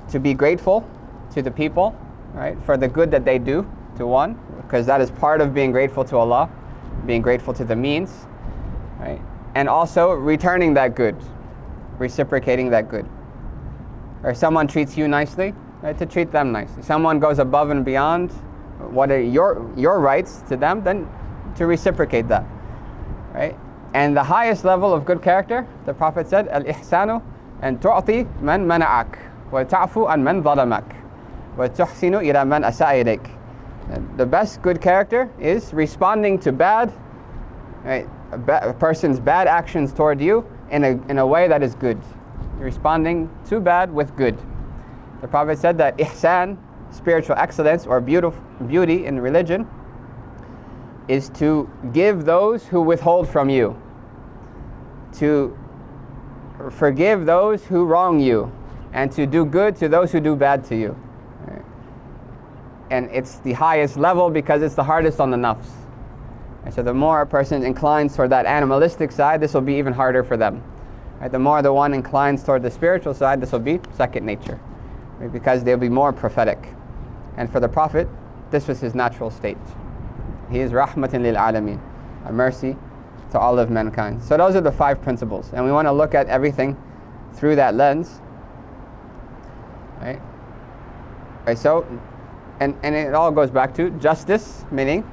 to be grateful to the people, right, for the good that they do to one, because that is part of being grateful to Allah, being grateful to the means, right, and also returning that good, reciprocating that good. Or someone treats you nicely, right, to treat them nicely. Someone goes above and beyond what are your rights to them, then to reciprocate that, right? And the highest level of good character, the Prophet said, al-ihsanu an tu'ti man mana'ak wa ta'fu an man zalamak wa tuhsinu ila man asa'a ilayk. The best good character is responding to bad, right, a person's bad actions toward you in a way that is good. Responding to bad with good. The Prophet said that ihsan, spiritual excellence or beauty in religion, is to give those who withhold from you, to forgive those who wrong you, and to do good to those who do bad to you. Right? And it's the highest level because it's the hardest on the nafs. And so the more a person inclines toward that animalistic side, this will be even harder for them. Right? The more the one inclines toward the spiritual side, this will be second nature, right? Because they'll be more prophetic. And for the Prophet, this was his natural state. He is rahmatin lil alameen, a mercy to all of mankind. So those are the 5 principles, and we want to look at everything through that lens, right? Right. So, and it all goes back to justice, meaning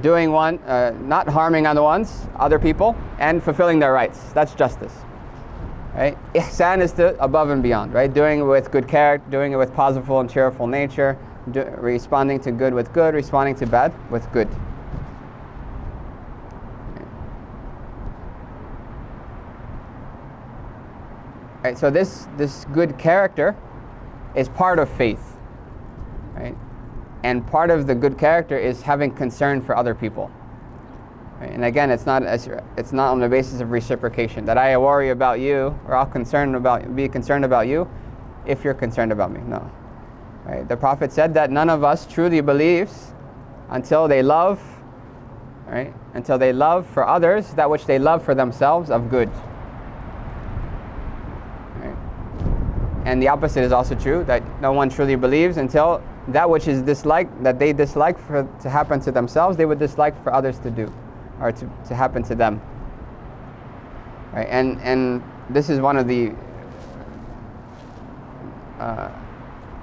doing one, not harming other people, and fulfilling their rights. That's justice, right? Ihsan is the above and beyond, right? Doing it with good character, doing it with positive and cheerful nature, responding to good with good, responding to bad with good. Right, so this good character is part of faith, right? And part of the good character is having concern for other people. Right? And again, it's not on the basis of reciprocation, that I worry about you or I'll be concerned about you if you're concerned about me. No. Right? The Prophet said that none of us truly believes until they love, right? Until they love for others that which they love for themselves of good. Right? And the opposite is also true, that no one truly believes until that which is disliked, that they dislike to happen to themselves, they would dislike for others to do, or to happen to them. Right? And this is one of the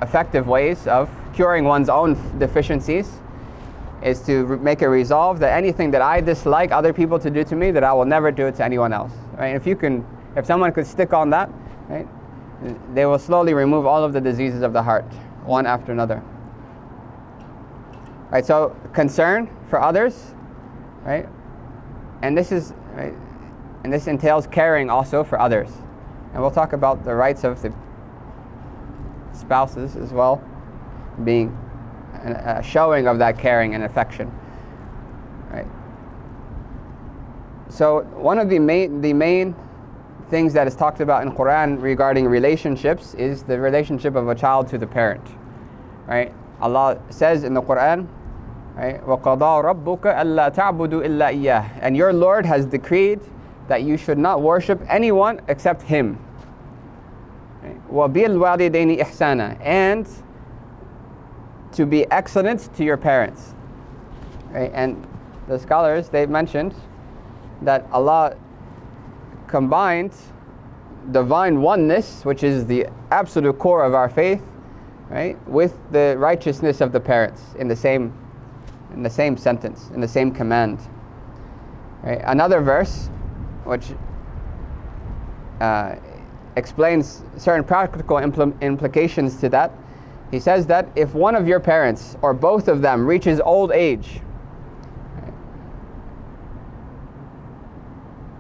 effective ways of curing one's own deficiencies, is to make a resolve that anything that I dislike other people to do to me, that I will never do it to anyone else. Right? If someone could stick on that, right, they will slowly remove all of the diseases of the heart, one after another. Right, so concern for others, right, and this entails caring also for others, and we'll talk about the rights of the spouses as well, being a showing of that caring and affection. Right. So one of the main things that is talked about in Quran regarding relationships is the relationship of a child to the parent. Right? Allah says in the Quran, right, وَقَضَى رَبُّكَ أَلَّا تَعْبُدُوا إِلَّا إِيَّهِ, and your Lord has decreed that you should not worship anyone except Him. Right? وَبِالْوَالِدَيْنِ إِحْسَانًا, and to be excellent to your parents. Right? And the scholars, they've mentioned that Allah combined divine oneness, which is the absolute core of our faith, right, with the righteousness of the parents in the same sentence, in the same command. Right? Another verse which explains certain practical implications to that, he says that if one of your parents or both of them reaches old age,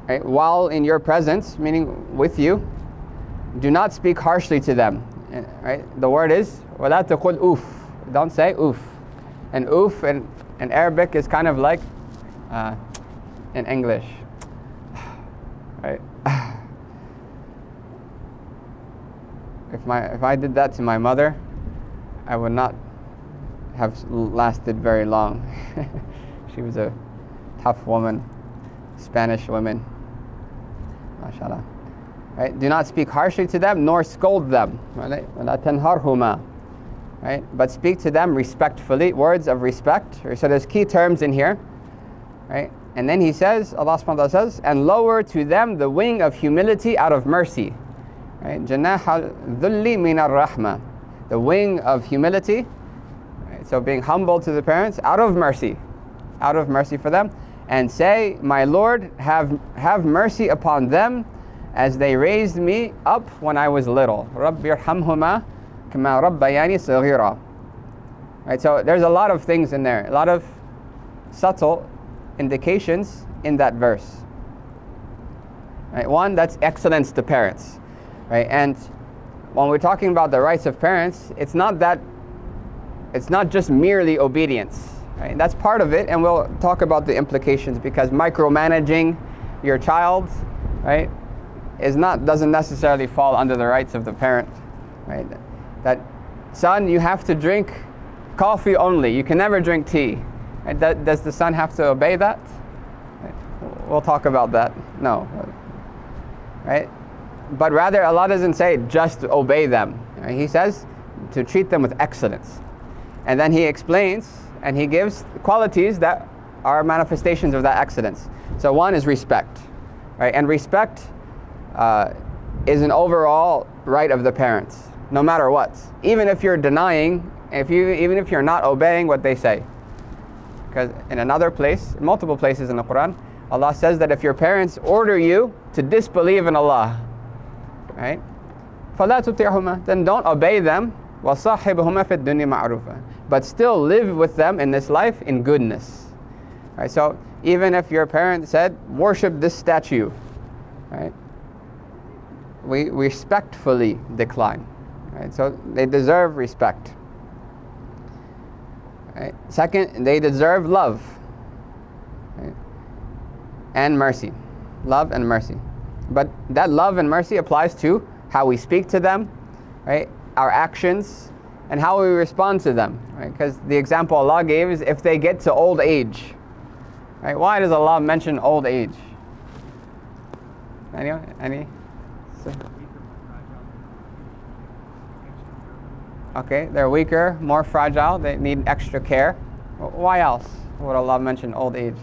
right, while in your presence, meaning with you, do not speak harshly to them. Right? The word is وَلَا تَقُلْ oof. Don't say oof. And oof in Arabic is kind of like in English. Right? If I did that to my mother, I would not have lasted very long. She was a tough woman, Spanish woman, mashallah. Right? Do not speak harshly to them, nor scold them. وَلَا تَنْهَرْهُمَا. Right? But speak to them respectfully, words of respect. So there's key terms in here. Right? And then he says, Allah subhanahu wa ta'ala says, and lower to them the wing of humility out of mercy. Right? جَنَاحَ الذُّلِّ مِنَ الرَّحْمَةِ. The wing of humility. Right? So being humble to the parents out of mercy for them. And say, my Lord, have mercy upon them as they raised me up when I was little. رَبِّ ارْحَمْهُمَا كَمَا رَبَّيَانِي صَغِيرًا. Right, so there's a lot of things in there, a lot of subtle indications in that verse. Right, one, that's excellence to parents. Right, and when we're talking about the rights of parents, it's not just merely obedience. Right? That's part of it, and we'll talk about the implications, because micromanaging your child, right, doesn't necessarily fall under the rights of the parent. Right? That son, you have to drink coffee only. You can never drink tea. Right? Does the son have to obey that? Right? We'll talk about that. No. Right? But rather, Allah doesn't say just obey them. Right? He says to treat them with excellence. And then He explains and He gives qualities that are manifestations of that excellence. So one is respect. Right? And respect is an overall right of the parents, no matter what. Even if you're denying, even if you're not obeying what they say. Because in another place, multiple places in the Quran, Allah says that if your parents order you to disbelieve in Allah, right? فَلَا تُطِعْهُمَا, then don't obey them. وَصَاحِبْهُمَا فِي الدُّنْيَا مَعْرُوفًا, but still live with them in this life in goodness. Right? So even if your parent said, worship this statue, right? We respectfully decline. Right? So they deserve respect. Right? Second, they deserve love. Right? And mercy. Love and mercy. But that love and mercy applies to how we speak to them, right? Our actions, and how we respond to them. Right? Because the example Allah gave is if they get to old age. Right? Why does Allah mention old age? Any? Okay, they're weaker, more fragile, they need extra care. Why else would Allah mention old age?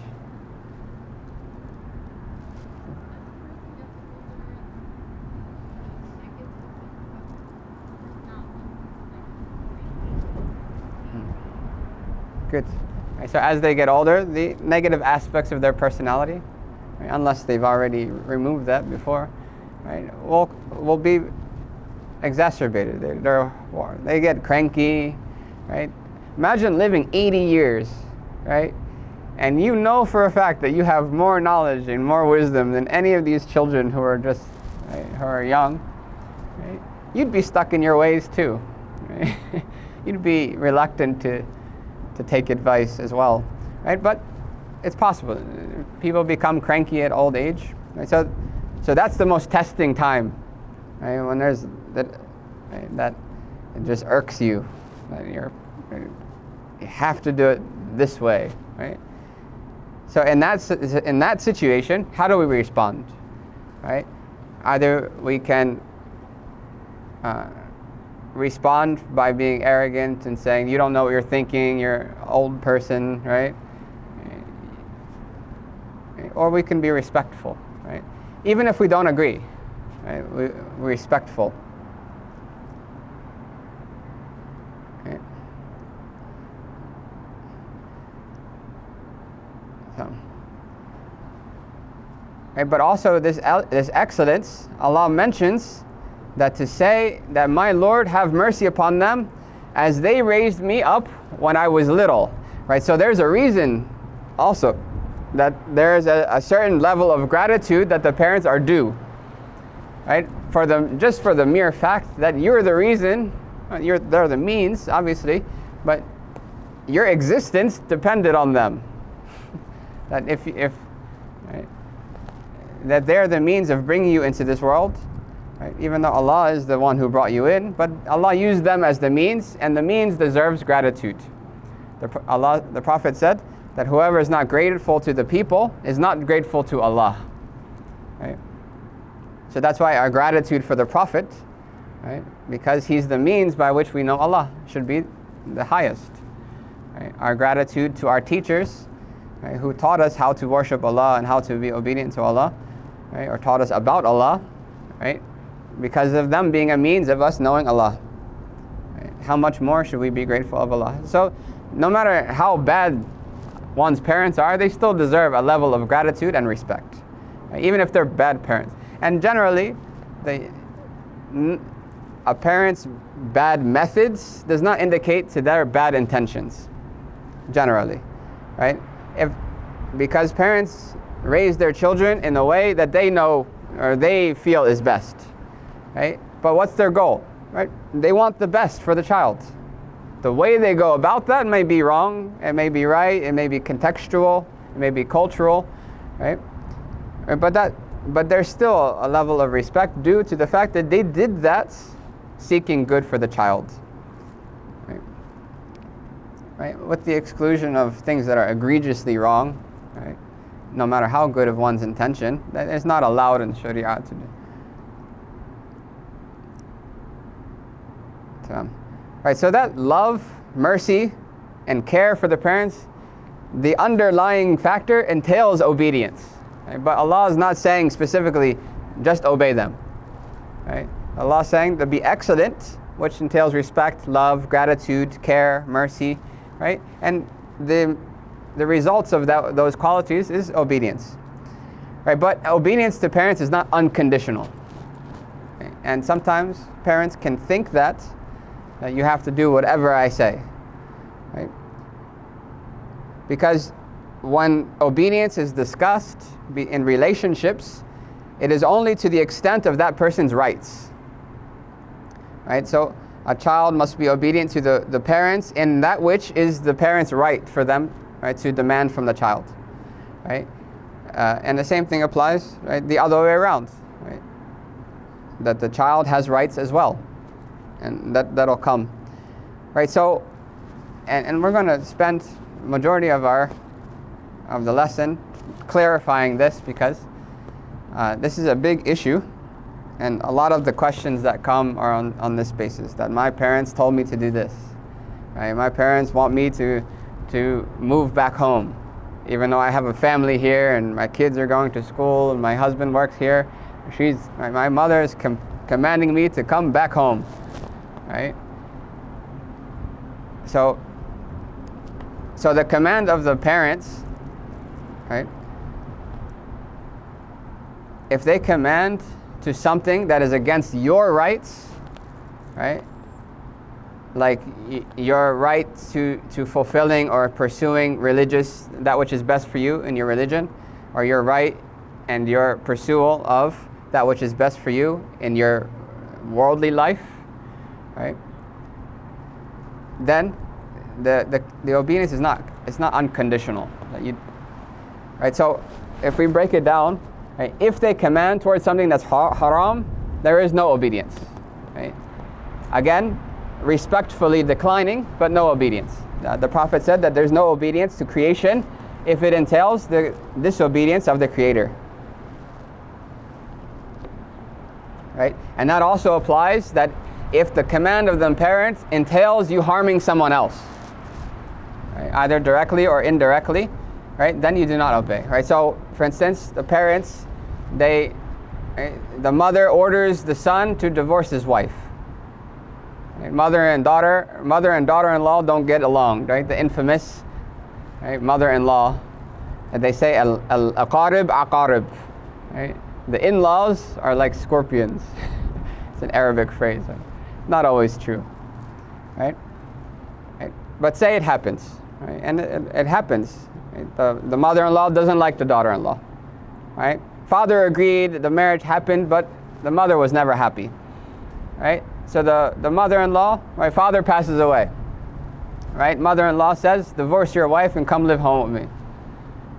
Good. Right, so as they get older, the negative aspects of their personality, right, unless they've already removed that before, right, will be exacerbated. They get cranky, right? Imagine living 80 years, right? And you know for a fact that you have more knowledge and more wisdom than any of these children who are just, right, who are young, right? You'd be stuck in your ways too, right? You'd be reluctant to take advice as well, right? But it's possible. People become cranky at old age, right? So that's the most testing time, right? When there's that, right, that it just irks you, that you have to do it this way, right? So in that situation, how do we respond, right? Either we can respond by being arrogant and saying, you don't know what you're thinking, you're an old person, right? Or we can be respectful, right? Even if we don't agree, right? We're respectful. Right? So, right, but also this excellence, Allah mentions that to say that my Lord have mercy upon them as they raised me up when I was little, right? So there's a reason also that there's a certain level of gratitude that the parents are due, right? Just for the mere fact that you're the reason, they're the means, obviously, but your existence depended on them. That if right, that they're the means of bringing you into this world. Right? Even though Allah is the one who brought you in, but Allah used them as the means, and the means deserves gratitude. The Prophet said that whoever is not grateful to the people is not grateful to Allah. Right? So that's why our gratitude for the Prophet, right, because he's the means by which we know Allah, should be the highest. Right? Our gratitude to our teachers, right, who taught us how to worship Allah and how to be obedient to Allah, right, or taught us about Allah, right, because of them being a means of us knowing Allah. Right? How much more should we be grateful of Allah? So no matter how bad one's parents are, they still deserve a level of gratitude and respect, right? Even if they're bad parents. And generally, a parent's bad methods does not indicate to their bad intentions, generally, right? Because parents raise their children in a way that they know or they feel is best, right? But what's their goal, right? They want the best for the child. The way they go about that may be wrong, it may be right, it may be contextual, it may be cultural, right? But there's still a level of respect due to the fact that they did that seeking good for the child, right? With the exclusion of things that are egregiously wrong, right? No matter how good of one's intention, that is not allowed in Sharia to do. Right, so that love, mercy, and care for the parents, the underlying factor entails obedience. Right? But Allah is not saying specifically, just obey them. Right? Allah is saying to be excellent, which entails respect, love, gratitude, care, mercy, right? And the results of those qualities is obedience. Right? But obedience to parents is not unconditional. Okay? And sometimes parents can think that you have to do whatever I say, right? Because when obedience is discussed in relationships, it is only to the extent of that person's rights, right? So a child must be obedient to the parents in that which is the parents' right for them, right, to demand from the child, right? And the same thing applies, right, the other way around, right? That the child has rights as well. And that'll come, right? So, and we're going to spend majority of the lesson clarifying this, because this is a big issue, and a lot of the questions that come are on this basis, that my parents told me to do this, right? My parents want me to move back home, even though I have a family here and my kids are going to school and my husband works here. My mother is commanding me to come back home. Right? So the command of the parents, right? If they command to something that is against your rights, right? Like your right to fulfilling or pursuing that which is best for you in your religion, or your right and your pursual of that which is best for you in your worldly life, right? Then the obedience is not unconditional. Right? So if we break it down, right, if they command towards something that's haram, there is no obedience. Right? Again, respectfully declining, but no obedience. The Prophet said that there's no obedience to creation if it entails the disobedience of the Creator. Right? And that also applies that if the command of the parents entails you harming someone else, right, either directly or indirectly, right, then you do not obey. Right? So, for instance, the parents, the mother orders the son to divorce his wife. Right? Mother and daughter-in-law don't get along. Right? The infamous, right, mother-in-law, they say al-aqarib aqarib. Right? The in-laws are like scorpions. It's an Arabic phrase. Right? Not always true, right? But say it happens, right? And it happens. Right? The mother-in-law doesn't like the daughter-in-law, right? Father agreed, the marriage happened, but the mother was never happy, right? So the mother-in-law, right? Father passes away, right? Mother-in-law says, divorce your wife and come live home with me,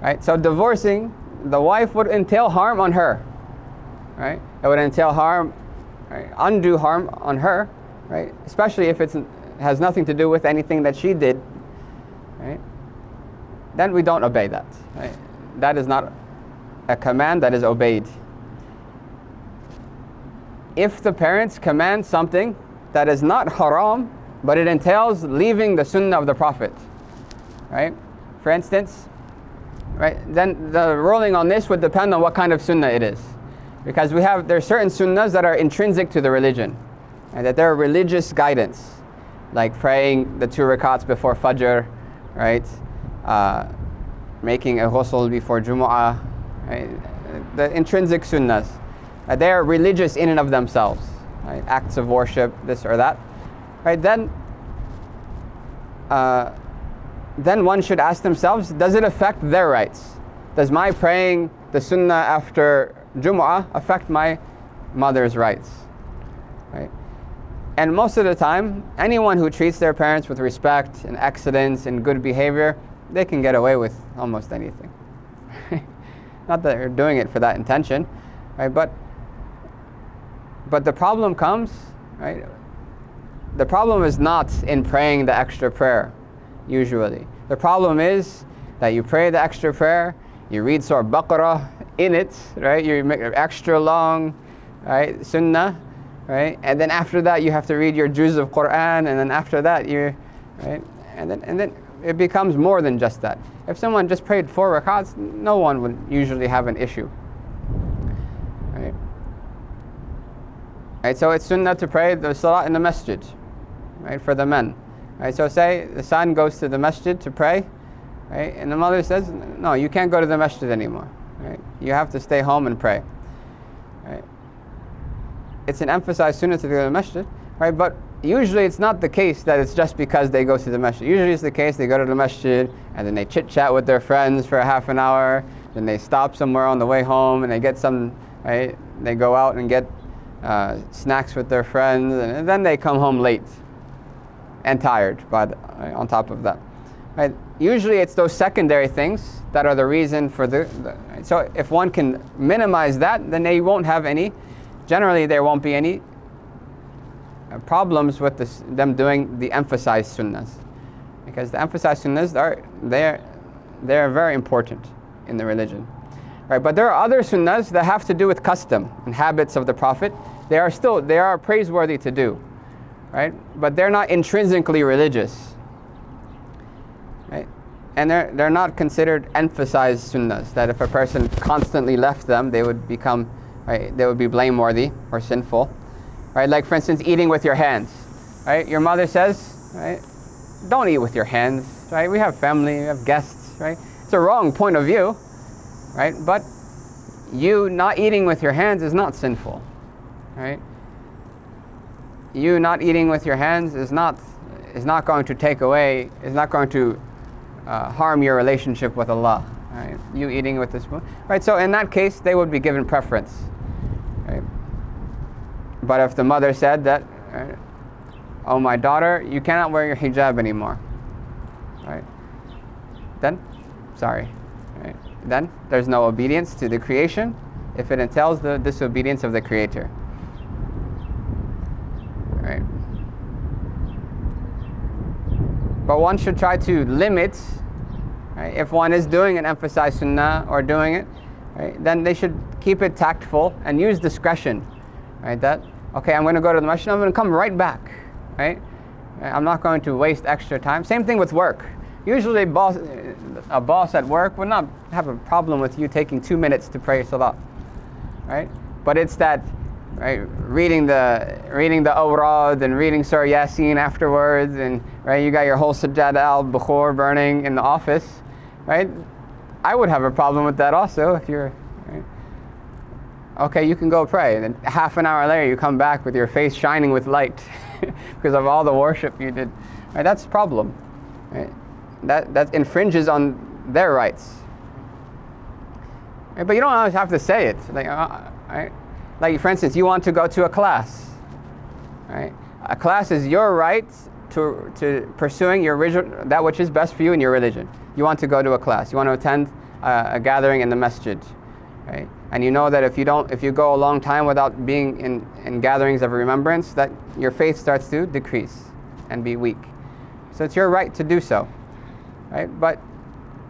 right? So divorcing the wife would entail harm on her, right? It would entail harm, right, undue harm on her, right? Especially if it has nothing to do with anything that she did, right? Then we don't obey that, right? That is not a command that is obeyed. if the parents command something that is not haram, but it entails leaving the sunnah of the Prophet, right? For instance, right, then the ruling on this would depend on what kind of sunnah it is. Because there's certain sunnahs that are intrinsic to the religion, and that they're religious guidance, like praying the 2 rakats before Fajr, right? Making a ghusl before Jumu'ah, right? The intrinsic sunnahs. They are religious in and of themselves, right? Acts of worship, this or that, right? Then one should ask themselves, does it affect their rights? Does my praying the sunnah after Jumu'ah affect my mother's rights, right? And most of the time, anyone who treats their parents with respect and excellence and good behavior, they can get away with almost anything. Not that they're doing it for that intention, right? But the problem comes, right? The problem is not in praying the extra prayer, usually. The problem is that you pray the extra prayer, you read Surah Baqarah in it, right? You make it extra long, right? Sunnah, right? And then after that, you have to read your juz of Quran, and then after that, right? And then it becomes more than just that. If someone just prayed 4 rakats, no one would usually have an issue, right? Right, so it's sunnah to pray the salah in the masjid, right, for the men. Right, so say the son goes to the masjid to pray, right, and the mother says, no, you can't go to the masjid anymore, right? You have to stay home and pray, right? It's an emphasized sunnah to go to the masjid, right? But usually it's not the case that it's just because they go to the masjid. Usually it's the case they go to the masjid and then they chit-chat with their friends for a half an hour, then they stop somewhere on the way home and they get some, right? They go out and get snacks with their friends, and then they come home late and tired on top of that. Right? Usually it's those secondary things that are the reason for so if one can minimize that, then they won't have generally there won't be any problems with them doing the emphasized sunnahs. Because the emphasized sunnahs they're very important in the religion. Right? But there are other sunnahs that have to do with custom and habits of the Prophet. They are praiseworthy to do, right? But they're not intrinsically religious, right? And they're not considered emphasized sunnahs, that if a person constantly left them, they would become, right, they would be blameworthy or sinful, right? Like for instance, eating with your hands, right? Your mother says, right, don't eat with your hands, right? We have family, we have guests, right? It's a wrong point of view, right? But you not eating with your hands is not sinful, right? You not eating with your hands is not going to harm your relationship with Allah, right? You eating with the spoon, right? So in that case, they would be given preference, right? But if the mother said that, right, oh my daughter, you cannot wear your hijab anymore, right? Then, sorry, right? Then there's no obedience to the creation if it entails the disobedience of the Creator. Right? But one should try to limit, right? If one is doing an emphasized sunnah or doing it, right, then they should keep it tactful and use discretion, right? That, okay, I'm going to go to the masjid, I'm going to come right back, right? I'm not going to waste extra time. Same thing with work. Usually a boss at work would not have a problem with you taking 2 minutes to pray salah, right? But it's that, right, reading the awrad and reading Surah Yasin afterwards, and right, you got your whole sajjada al-bukhur burning in the office, right? I would have a problem with that also if you're, right? Okay, you can go pray, and then half an hour later you come back with your face shining with light because of all the worship you did, right? That's a problem, right? That infringes on their rights, right? But you don't always have to say it, like, right? Like for instance, you want to go to a class, right? A class is your right to pursuing that which is best for you in your religion. You want to go to a class. You want to attend a gathering in the masjid, right? And you know that if you go a long time without being in gatherings of remembrance, that your faith starts to decrease and be weak. So it's your right to do so, right? But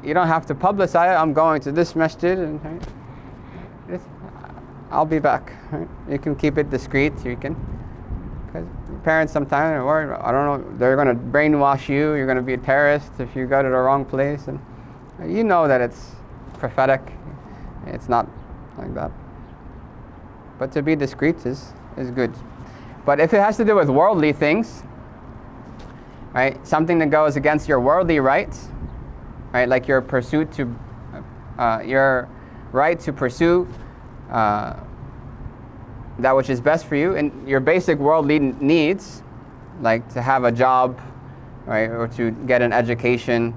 you don't have to publicize it. I'm going to this masjid, and right? I'll be back. Right? You can keep it discreet. You can, because parents sometimes are worried. I don't know. They're going to brainwash you. You're going to be a terrorist if you go to the wrong place, and you know that it's prophetic. It's not like that. But to be discreet is good. But if it has to do with worldly things, right, something that goes against your worldly rights, right, like your pursuit to, your right to pursue that which is best for you, and your basic worldly needs, like to have a job, right, or to get an education,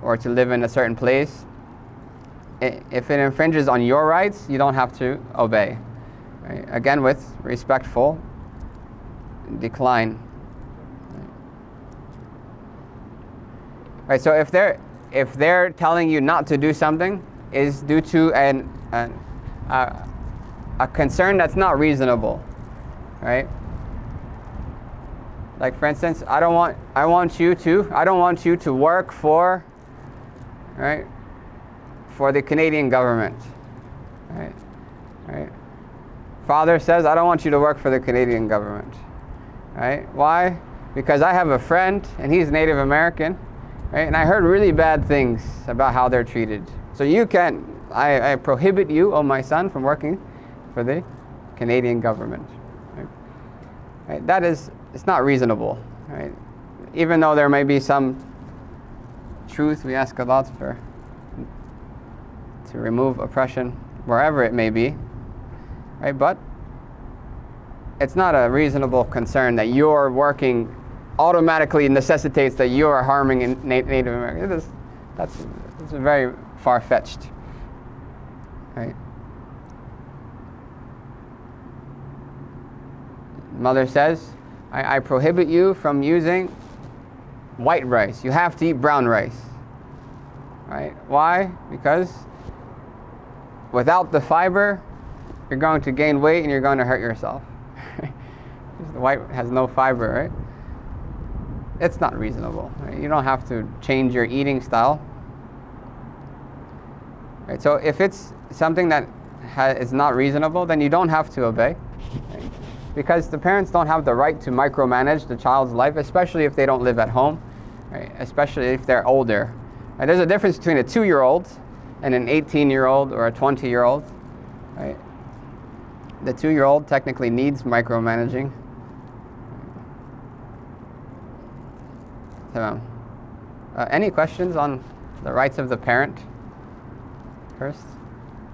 or to live in a certain place, if it infringes on your rights, you don't have to obey. Right? Again, with respectful decline. Right, so if they're telling you not to do something, is due to a concern that's not reasonable, right? Like, for instance, I don't want you to work for, right, for the Canadian government, right? Father says, I don't want you to work for the Canadian government, right? Why? Because I have a friend and he's Native American, right? And I heard really bad things about how they're treated. So you can't, I prohibit you, oh my son, from working for the Canadian government, right? That is, it's not reasonable, right? Even though there may be some truth, we ask Allah to remove oppression wherever it may be, right? But it's not a reasonable concern that your working automatically necessitates that you are harming Native Americans. That's very far-fetched, right? Mother says, I prohibit you from using white rice. You have to eat brown rice, right? Why? Because without the fiber, you're going to gain weight and you're going to hurt yourself. The white has no fiber, right? It's not reasonable. Right? You don't have to change your eating style. Right? So if it's something that is not reasonable, then you don't have to obey. Right? Because the parents don't have the right to micromanage the child's life, especially if they don't live at home, right? Especially if they're older. Right? There's a difference between a 2-year-old and an 18-year-old or a 20-year-old. Right? The 2-year-old technically needs micromanaging. So, any questions on the rights of the parent first,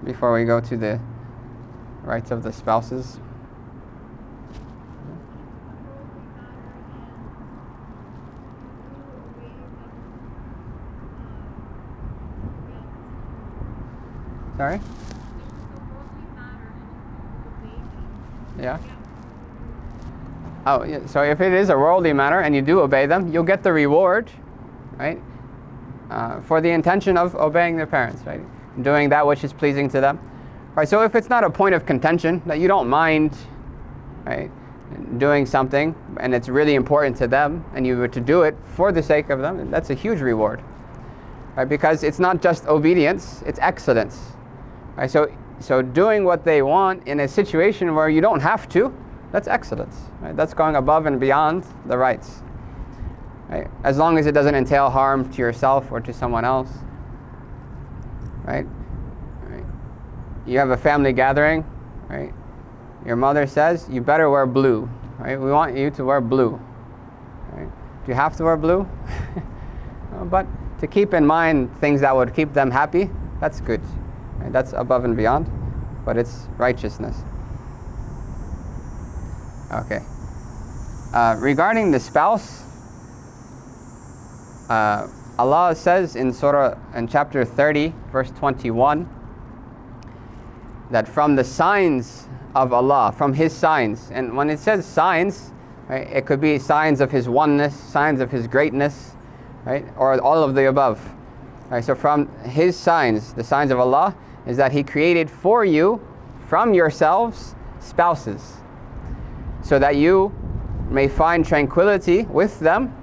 before we go to the rights of the spouses? Sorry? Yeah. Oh, yeah. So if it is a worldly matter and you do obey them, you'll get the reward, right? For the intention of obeying their parents, right? Doing that which is pleasing to them. Right. So if it's not a point of contention that you don't mind, right, doing something and it's really important to them, and you were to do it for the sake of them, that's a huge reward, right? Because it's not just obedience; it's excellence. Right. So doing what they want in a situation where you don't have to, that's excellence. Right? That's going above and beyond the rights. Right? As long as it doesn't entail harm to yourself or to someone else. Right? Right? You have a family gathering, right? Your mother says, you better wear blue. Right? We want you to wear blue. Right? Do you have to wear blue? But to keep in mind things that would keep them happy, that's good. Right? That's above and beyond, but it's righteousness. Okay. Regarding the spouse, Allah says in chapter 30, verse 21, that from the signs of Allah, from His signs, and when it says signs, right, it could be signs of His oneness, signs of His greatness, right, or all of the above. Right, so from His signs, the signs of Allah, is that He created for you, from yourselves, spouses, so that you may find tranquility with them,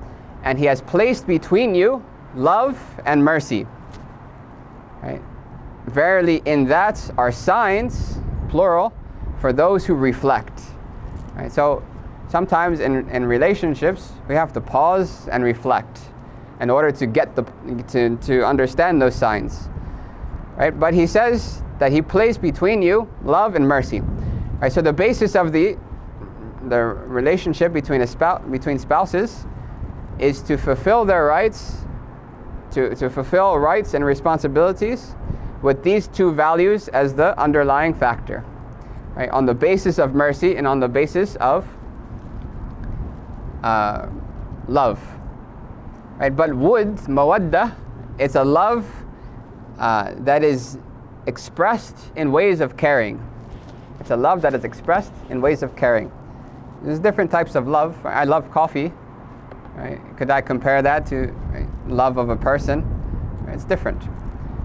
and He has placed between you love and mercy. Right? Verily in that are signs plural, for those who reflect. Right? So sometimes in relationships, we have to pause and reflect in order to get to understand those signs. Right? But he says that he placed between you love and mercy. Right? So the basis of the relationship between spouses is to fulfill their rights, to fulfill rights and responsibilities with these two values as the underlying factor. Right? On the basis of mercy and on the basis of love. Right? But mawadda, it's a love that is expressed in ways of caring. It's a love that is expressed in ways of caring. There's different types of love. I love coffee. Right? Could I compare that to love of a person? Right? It's different.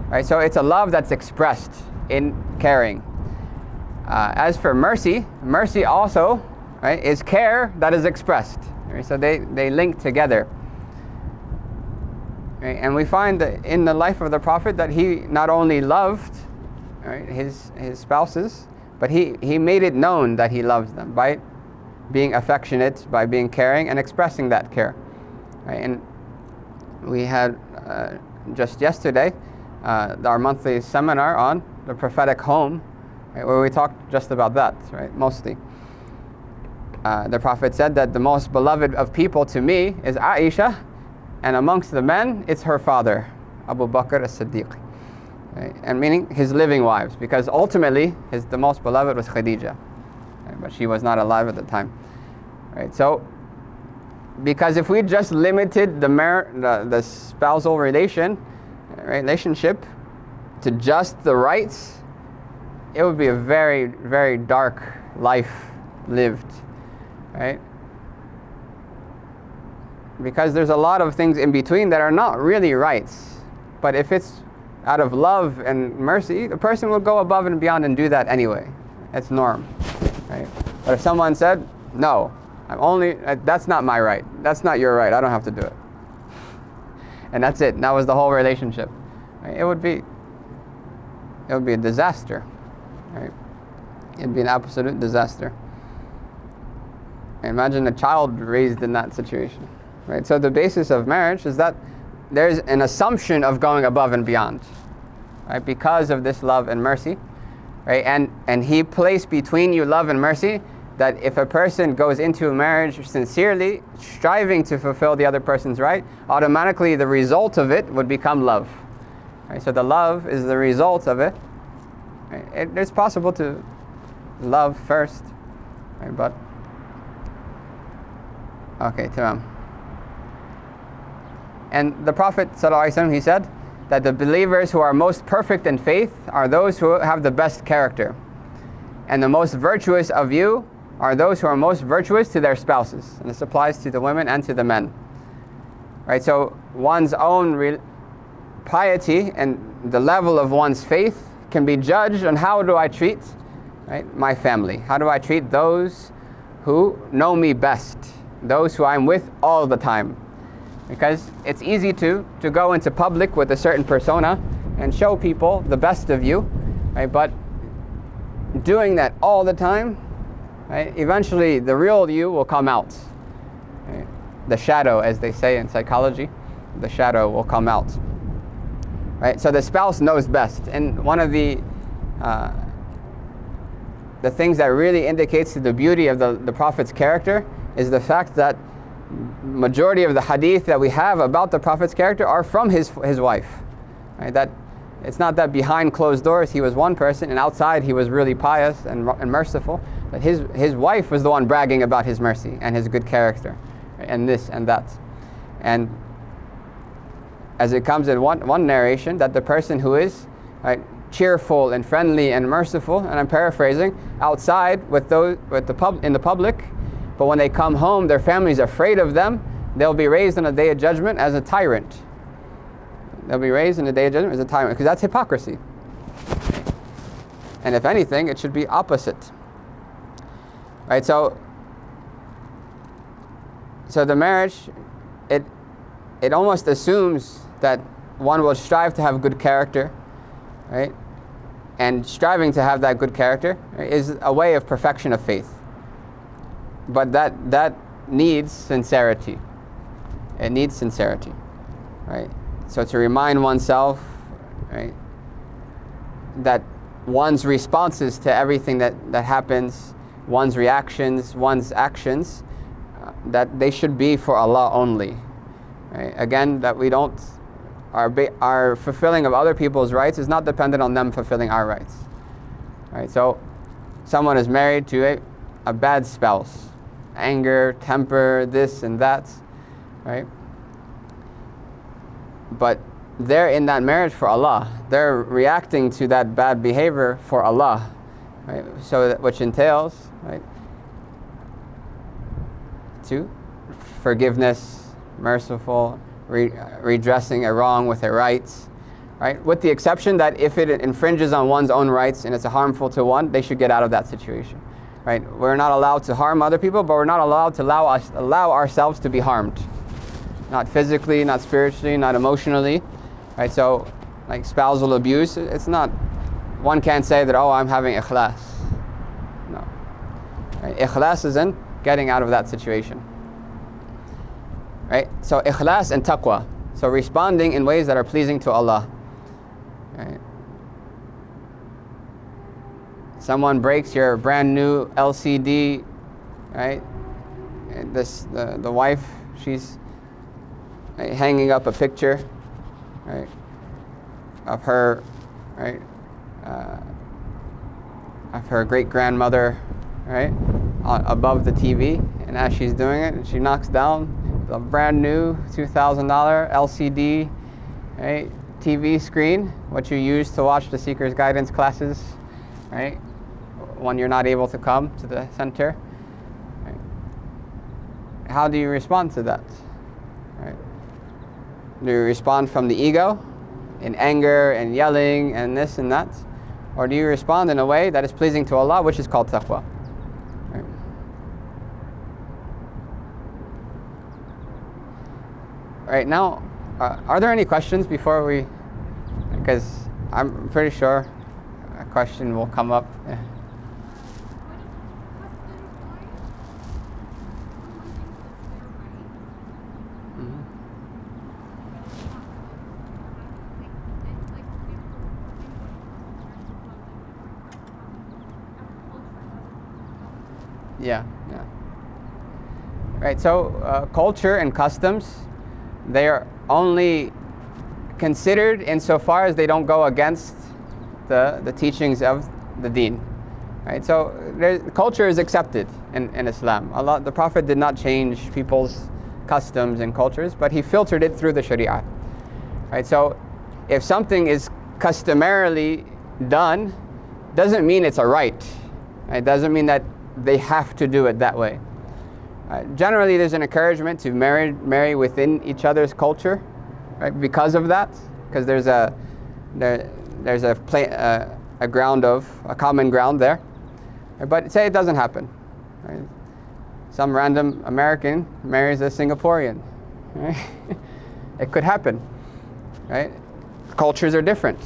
Right? So it's a love that's expressed in caring. As for mercy, mercy also, right, is care that is expressed. Right? So they link together. Right? And we find that in the life of the Prophet that he not only loved, right, his spouses, but he made it known that he loves them by being affectionate, by being caring and expressing that care. Right? And we had just yesterday our monthly seminar on the prophetic home, right, where we talked just about that, right, mostly. The Prophet said that the most beloved of people to me is Aisha, and amongst the men it's her father, Abu Bakr as-Siddiq. Right? And meaning his living wives, because ultimately the most beloved was Khadija. Right? But she was not alive at the time. Right? So, because if we just limited the spousal relationship to just the rights, it would be a very, very dark life lived. Right? Because there's a lot of things in between that are not really rights. But if it's out of love and mercy, the person will go above and beyond and do that anyway. It's norm. Right? But if someone said, no, that's not my right. That's not your right. I don't have to do it. And that's it. That was the whole relationship. Right? It would be a disaster. Right? It'd be an absolute disaster. Imagine a child raised in that situation. Right? So the basis of marriage is that there's an assumption of going above and beyond, right? Because of this love and mercy, right? And he placed between you love and mercy, that if a person goes into a marriage sincerely, striving to fulfill the other person's right, automatically the result of it would become love. Right? So the love is the result of it. Right? It's possible to love first, right? But okay, tamam. And the Prophet ﷺ, he said that the believers who are most perfect in faith are those who have the best character. And the most virtuous of you are those who are most virtuous to their spouses. And this applies to the women and to the men. Right? So one's own piety and the level of one's faith can be judged on how do I treat, right, my family. How do I treat those who know me best, those who I'm with all the time. Because it's easy to go into public with a certain persona and show people the best of you, right? But doing that all the time, right, eventually the real you will come out. Right? The shadow, as they say in psychology, the shadow will come out. Right? So the spouse knows best. And one of the things that really indicates the beauty of the Prophet's character is the fact that majority of the hadith that we have about the Prophet's character are from his wife. Right? That it's not that behind closed doors he was one person and outside he was really pious and merciful, but his wife was the one bragging about his mercy and his good character, right? And this and that. And as it comes in one narration, that the person who is, right, cheerful and friendly and merciful, and I'm paraphrasing, outside in the public, but when they come home, their family's afraid of them. They'll be raised on the Day of Judgment as a tyrant. They'll be raised in the Day of Judgment as a tyrant, because that's hypocrisy. And if anything, it should be opposite. Right? So the marriage, it almost assumes that one will strive to have good character, right? and striving to have that good character, right, is a way of perfection of faith. But that needs sincerity. It needs sincerity, right? So to remind oneself, right, that one's responses to everything that happens, one's reactions, one's actions, that they should be for Allah only. Right? Again, that we don't, our fulfilling of other people's rights is not dependent on them fulfilling our rights. Right? So someone is married to a bad spouse, anger, temper, this and that, right? But they're in that marriage for Allah. They're reacting to that bad behavior for Allah, right? So which entails, right, to forgiveness, merciful, redressing a wrong with a right, right? With the exception that if it infringes on one's own rights and it's harmful to one, they should get out of that situation, right? We're not allowed to harm other people, but we're not allowed to allow ourselves to be harmed. Not physically, not spiritually, not emotionally, right? So, like spousal abuse, it's not, one can't say that, oh, I'm having ikhlas. No. Right? Ikhlas isn't getting out of that situation. Right? So, ikhlas and taqwa. So, responding in ways that are pleasing to Allah. Right? Someone breaks your brand new LCD, right? And the wife, she's hanging up a picture, right, of her, right, of her great grandmother, right, above the TV, and as she's doing it, she knocks down the brand new $2,000 LCD, right, TV screen, what you use to watch the Seeker's Guidance classes, right, when you're not able to come to the center. Right? How do you respond to that? Right? Do you respond from the ego, in anger and yelling and this and that? Or do you respond in a way that is pleasing to Allah, which is called taqwa? Right. Right now, are there any questions before we, because I'm pretty sure a question will come up. Yeah. Yeah. Right, so culture and customs, they are only considered insofar as they don't go against the teachings of the deen. Right, so culture is accepted in Islam. Allah, the Prophet did not change people's customs and cultures, but he filtered it through the Sharia. Right, so if something is customarily done, doesn't mean it's a right. It doesn't mean that they have to do it that way. Generally, there's an encouragement to marry within each other's culture, right? Because of that, because there's a common ground there. But say it doesn't happen. Right? Some random American marries a Singaporean. Right? It could happen. Right? Cultures are different.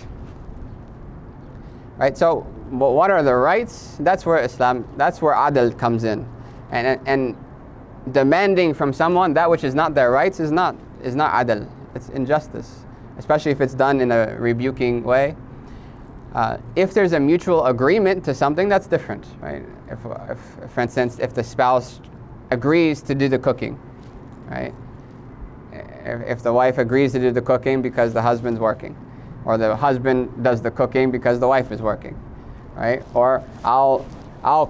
Right? So, what are the rights? That's where adl comes in, and demanding from someone that which is not their rights is not adl. It's injustice, especially if it's done in a rebuking way. If there's a mutual agreement to something, that's different, right? If for instance, if the spouse agrees to do the cooking, right? If the wife agrees to do the cooking because the husband's working, or the husband does the cooking because the wife is working. Right? Or I'll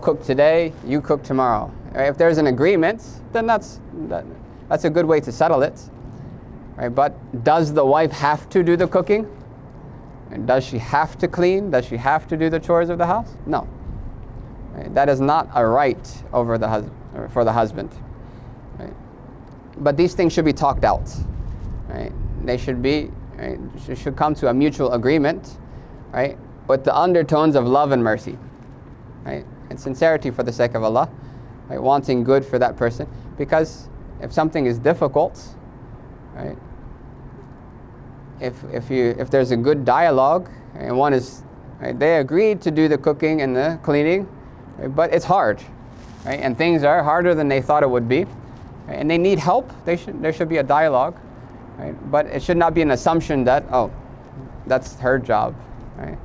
cook today, you cook tomorrow. Right? If there's an agreement, then that's a good way to settle it. Right? But does the wife have to do the cooking? And does she have to clean? Does she have to do the chores of the house? No. Right? That is not a right over for the husband. Right? But these things should be talked out. Right? They should be. Right? Should come to a mutual agreement. Right? With the undertones of love and mercy, right, and sincerity for the sake of Allah, right, wanting good for that person. Because if something is difficult, right, if there's a good dialogue and one is right? They agreed to do the cooking and the cleaning, right? But it's hard, right? And things are harder than they thought it would be, right? And they need help. There should be a dialogue, right? But it should not be an assumption that, oh, that's her job, right?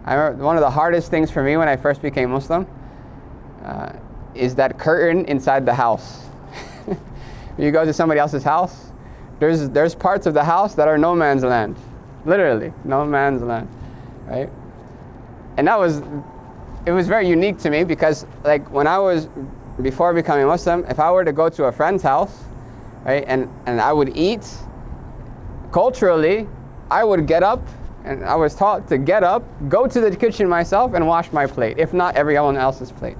I remember one of the hardest things for me when I first became Muslim is that curtain inside the house. You go to somebody else's house, there's parts of the house that are no man's land, literally no man's land, right? And it was very unique to me because, like, before becoming Muslim, if I were to go to a friend's house, right, and I would eat, culturally, I would get up, and I was taught to get up, go to the kitchen myself, and wash my plate, if not everyone else's plate,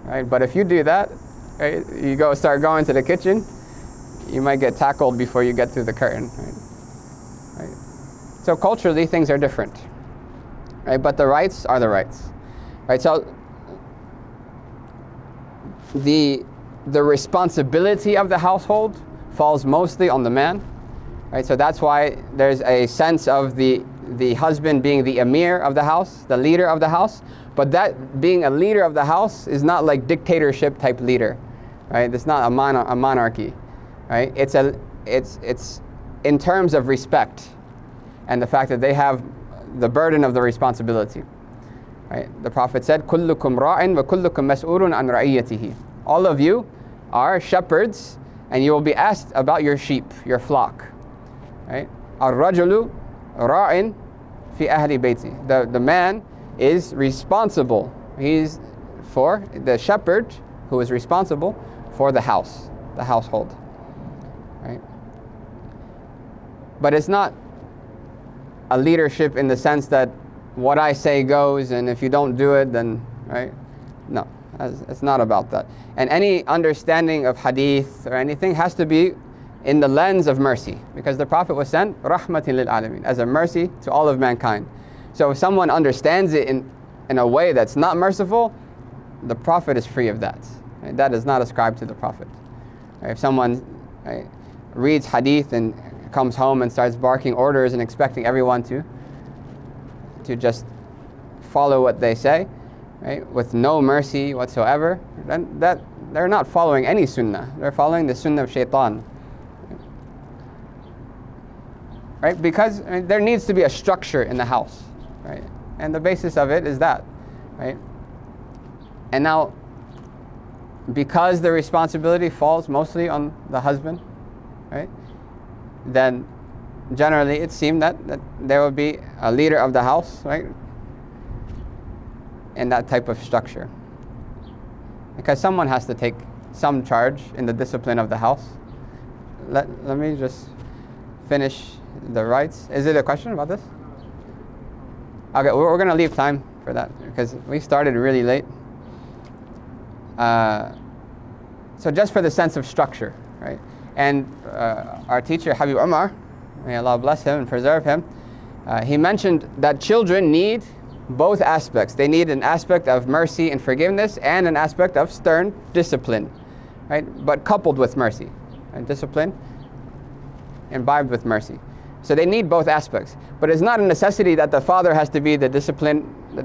right? But if you do that, right, you start going to the kitchen, you might get tackled before you get through the curtain, right? So culturally, things are different, right? But the rights are the rights, right? So the responsibility of the household falls mostly on the man, right? So that's why there's a sense of the husband being the emir of the house, the leader of the house. But that being a leader of the house is not like dictatorship type leader, right? It's not a monarchy, right? It's in terms of respect and the fact that they have the burden of the responsibility, right? The Prophet said, "Kullukum ra'in wa kullukum mas'ulun an ra'iyatihi." All of you are shepherds, and you will be asked about your sheep, your flock, right? Ar-rajulu ra'in fi ahli bayti. The man is responsible. He's for the shepherd who is responsible for the house, the household, right? But it's not a leadership in the sense that what I say goes, and if you don't do it, then, right? No, it's not about that. And any understanding of hadith or anything has to be in the lens of mercy, because the Prophet was sent rahmatin lil alamin, as a mercy to all of mankind. So if someone understands it in a way that's not merciful, the Prophet is free of that. Right? That is not ascribed to the Prophet. Right? If someone, right, reads hadith and comes home and starts barking orders and expecting everyone to just follow what they say, right, with no mercy whatsoever, then that they're not following any sunnah. They're following the sunnah of shaitan. Right? Because there needs to be a structure in the house, right? And the basis of it is that, right? And now, because the responsibility falls mostly on the husband, right? Then generally it seemed that there would be a leader of the house, right? In that type of structure. Because someone has to take some charge in the discipline of the house. Let me just finish the rights. Is it a question about this? Okay, we're going to leave time for that because we started really late. So just for the sense of structure, right? And our teacher, Habib Umar, may Allah bless him and preserve him, he mentioned that children need both aspects. They need an aspect of mercy and forgiveness and an aspect of stern discipline, right? But coupled with mercy and discipline, imbibed with mercy. So they need both aspects. But it's not a necessity that the father has to be the discipline, the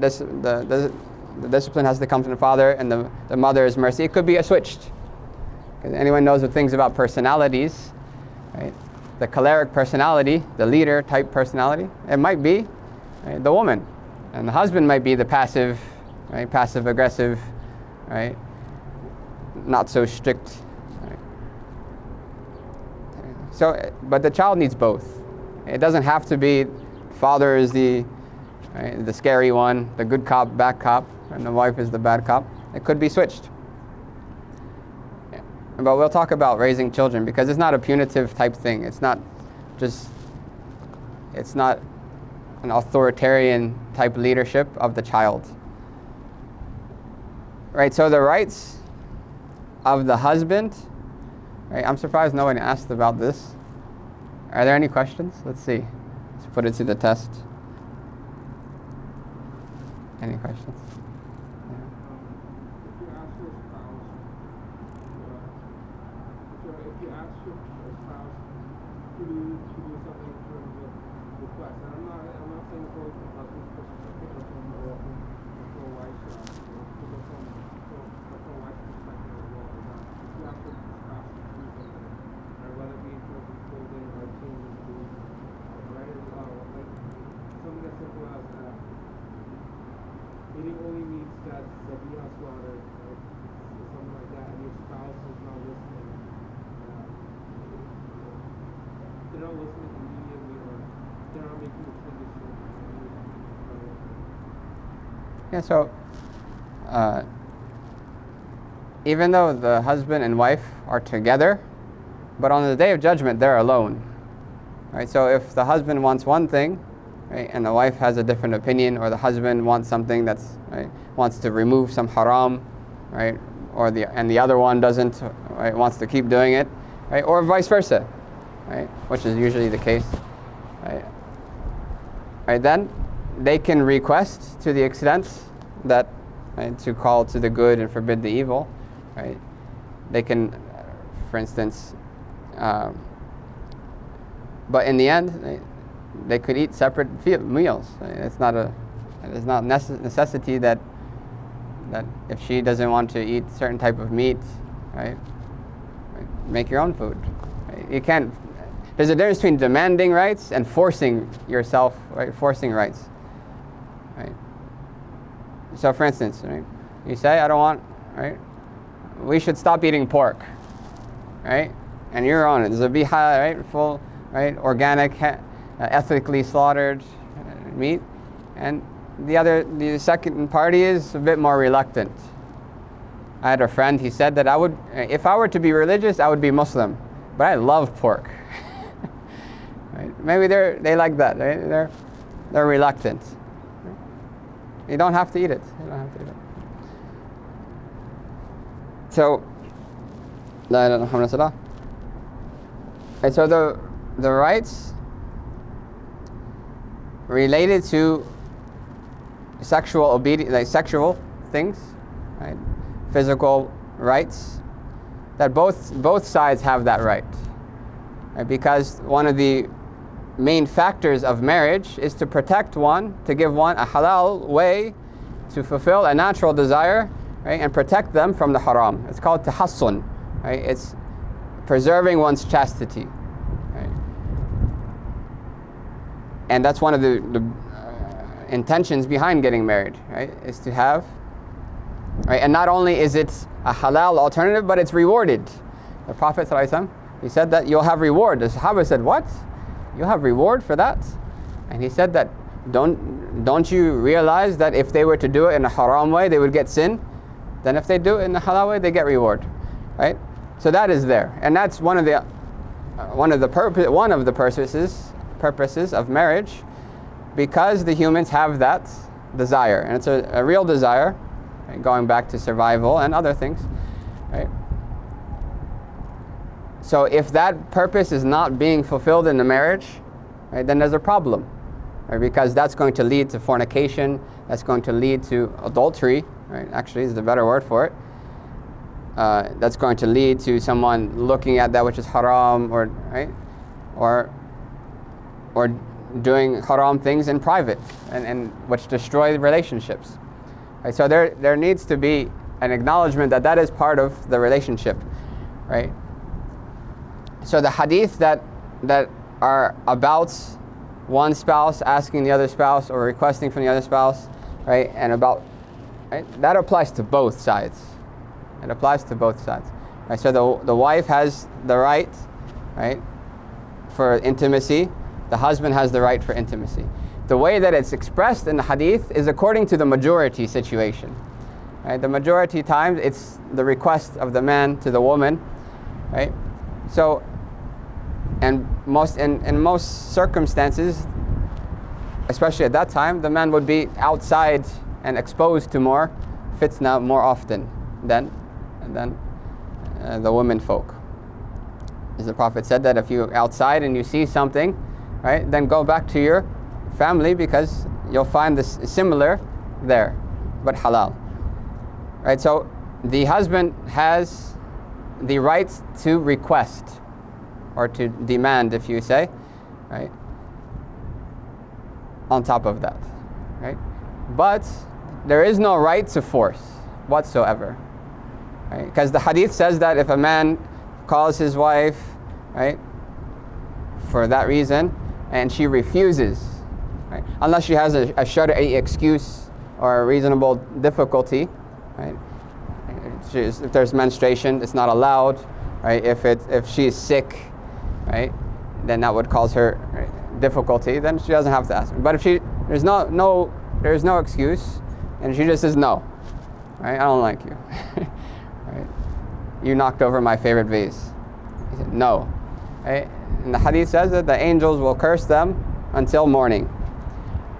discipline has to come from the father and the mother is mercy. It could be switched. Because anyone knows the things about personalities, right? The choleric personality, the leader type personality, it might be, right, the woman. And the husband might be the passive, right, passive aggressive, right, not so strict. Right? So, but the child needs both. It doesn't have to be father is the scary one, the good cop, bad cop, and the wife is the bad cop. It could be switched. Yeah. But we'll talk about raising children because it's not a punitive type thing. It's not an authoritarian type leadership of the child. Right, so the rights of the husband, right, I'm surprised no one asked about this. Are there any questions? Let's see. Let's put it to the test. Any questions? If you ask your spouse to do something in terms of request. And I'm not saying it's always compulsory, because you can pick it up from the wife's pick up from the wife's perspective as well. You have to discuss the reason, whether it be in terms of clothing or changing food, right? Like something as simple as eating only meats that we have slaughtered, right? Or something like that, and your spouse is not listening. They're not listening immediately, or they're not making the transition. Yeah, so even though the husband and wife are together, but on the day of judgment they're alone, right? So if the husband wants one thing, right, and the wife has a different opinion, or the husband wants something that's, right, wants to remove some haram, right, or the other one doesn't, right, wants to keep doing it, right, or vice versa, right, which is usually the case, right, then they can request to the extent that, right, to call to the good and forbid the evil, right. They can, for instance, but in the end, they could eat separate meals. It's not necessity that if she doesn't want to eat certain type of meat, right, make your own food. Right? You can't. There's a difference between demanding rights and forcing yourself, right? Forcing rights, right? So, for instance, right, you say, I don't want, right? We should stop eating pork, right? And you're on it. There's a biha, right? Full, right? Organic, ethically slaughtered meat, and the second party is a bit more reluctant. I had a friend. He said that if I were to be religious, I would be Muslim, but I love pork. Right? Maybe they like that. Right? They're reluctant. You don't have to eat it. You don't have to eat it. So, la ilaha illallah. And so the rights related to sexual obedience, like sexual things, right? Physical rights, that both sides have that right, because one of the main factors of marriage is to protect one, to give one a halal way to fulfill a natural desire, right, and protect them from the haram. It's called tahassun, right? It's preserving one's chastity, right? And that's one of the intentions behind getting married, right? Is to have, right? And not only is it a halal alternative, but it's rewarded. The Prophet ﷺ, he said that you'll have reward. The Sahaba said, what? You'll have reward for that? And he said that, don't you realize that if they were to do it in a haram way, they would get sin? Then if they do it in a halal way, they get reward, right? So that is there, and that's one of the purposes of marriage, because the humans have that desire, and it's a real desire, right? Going back to survival and other things, right? So if that purpose is not being fulfilled in the marriage, right, then there's a problem, right? Because that's going to lead to fornication, that's going to lead to adultery, right? Actually, is the better word for it. That's going to lead to someone looking at that which is haram, or right, or doing haram things in private, and which destroy relationships. Right? So there needs to be an acknowledgement that is part of the relationship, right? So the hadith that are about one spouse asking the other spouse or requesting from the other spouse, right, and about, right, that applies to both sides. It applies to both sides. Right? So the wife has the right, right, for intimacy. The husband has the right for intimacy. The way that it's expressed in the hadith is according to the majority situation. Right? The majority times it's the request of the man to the woman, right? So, and in most circumstances, especially at that time, the man would be outside and exposed to more fitna more often than the women folk. As the Prophet said, that if you're outside and you see something, right, then go back to your family, because you'll find this similar there, but halal. Right, so the husband has the right to request, or to demand, if you say, right? on top of that, right? But there is no right to force whatsoever, right? Because the hadith says that if a man calls his wife, right, for that reason, and she refuses, right, unless she has a shar'i excuse or a reasonable difficulty, right? If there's menstruation, it's not allowed, right? If she's sick, right, then that would cause her difficulty. Then she doesn't have to ask. But if there's no excuse, and she just says no, right? I don't like you, right? You knocked over my favorite vase. He said no, right? And the hadith says that the angels will curse them until morning,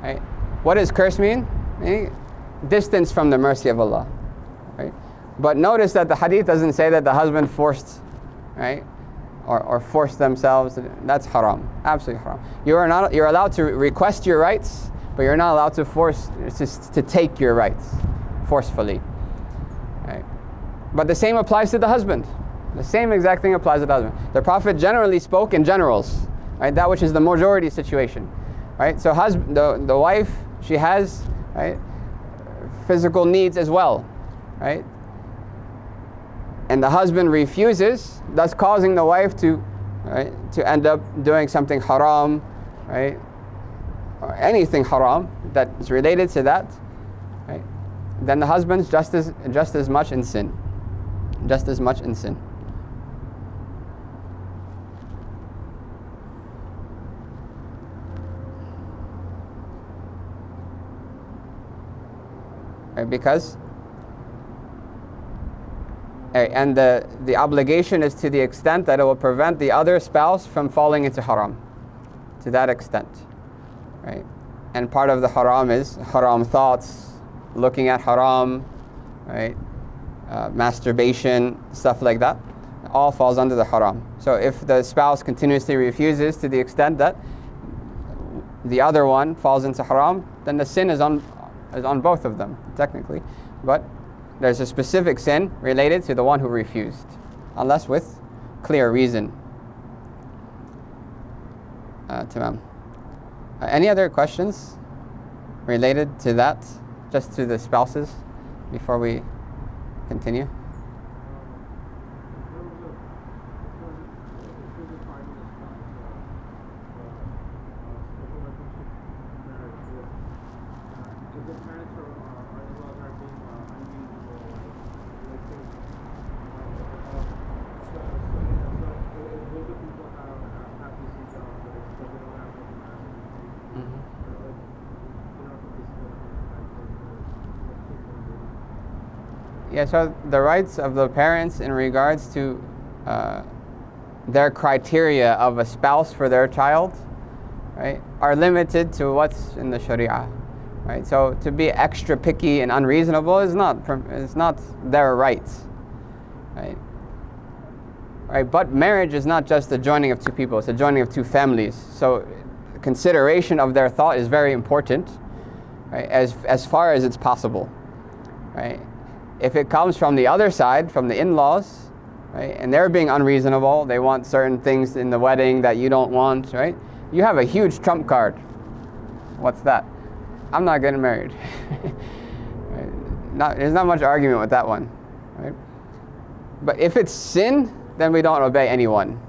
right? What does curse mean? Distance from the mercy of Allah, right? But notice that the hadith doesn't say that the husband forced, right, or forced themselves. That's haram, absolutely haram. You're allowed to request your rights, but you're not allowed to force to take your rights forcefully, right? But the same applies to the husband. The same exact thing applies to the husband. The Prophet generally spoke in generals, right? That which is the majority situation, right? So the wife, she has, right, physical needs as well, right? And the husband refuses, thus causing the wife to end up doing something haram, right? Or anything haram that is related to that, right? Then the husband's just as much in sin. Just as much in sin. Right, because and the obligation is to the extent that it will prevent the other spouse from falling into haram, to that extent, right? And part of the haram is haram thoughts, looking at haram, right? Masturbation, stuff like that, all falls under the haram. So if the spouse continuously refuses to the extent that the other one falls into haram, then the sin is on both of them, technically. But there's a specific sin related to the one who refused, unless with clear reason. Tamam. Any other questions related to that, just to the spouses, before we continue? Yeah, so the rights of the parents in regards to their criteria of a spouse for their child, right, are limited to what's in the Sharia, right? So to be extra picky and unreasonable is not their rights, right? Right, but marriage is not just the joining of two people; it's the joining of two families. So consideration of their thought is very important, right? As far as it's possible, right? If it comes from the other side, from the in-laws, right, and they're being unreasonable, they want certain things in the wedding that you don't want, right? You have a huge trump card. What's that? I'm not getting married. Right? There's not much argument with that one, right? But if it's sin, then we don't obey anyone,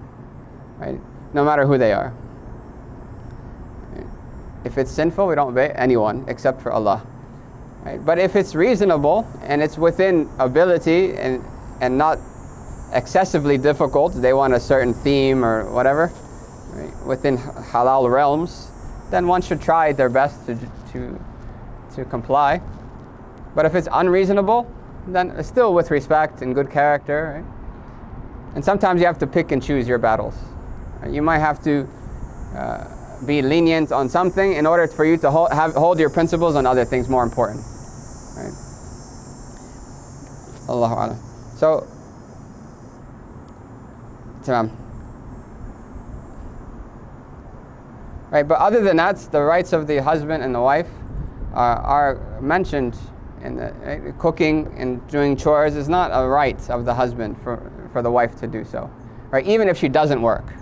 right? No matter who they are. Right? If it's sinful, we don't obey anyone except for Allah. Right? But if it's reasonable and it's within ability and not excessively difficult, they want a certain theme or whatever, right, within halal realms, then one should try their best to comply. But if it's unreasonable, then still with respect and good character, right? And sometimes you have to pick and choose your battles. Right? You might have to be lenient on something in order for you to hold your principles on other things more important. Right? Allahu A'lam. So, tamam. Right, but other than that, the rights of the husband and the wife are mentioned in the cooking and doing chores is not a right of the husband for the wife to do so. Right, even if she doesn't work.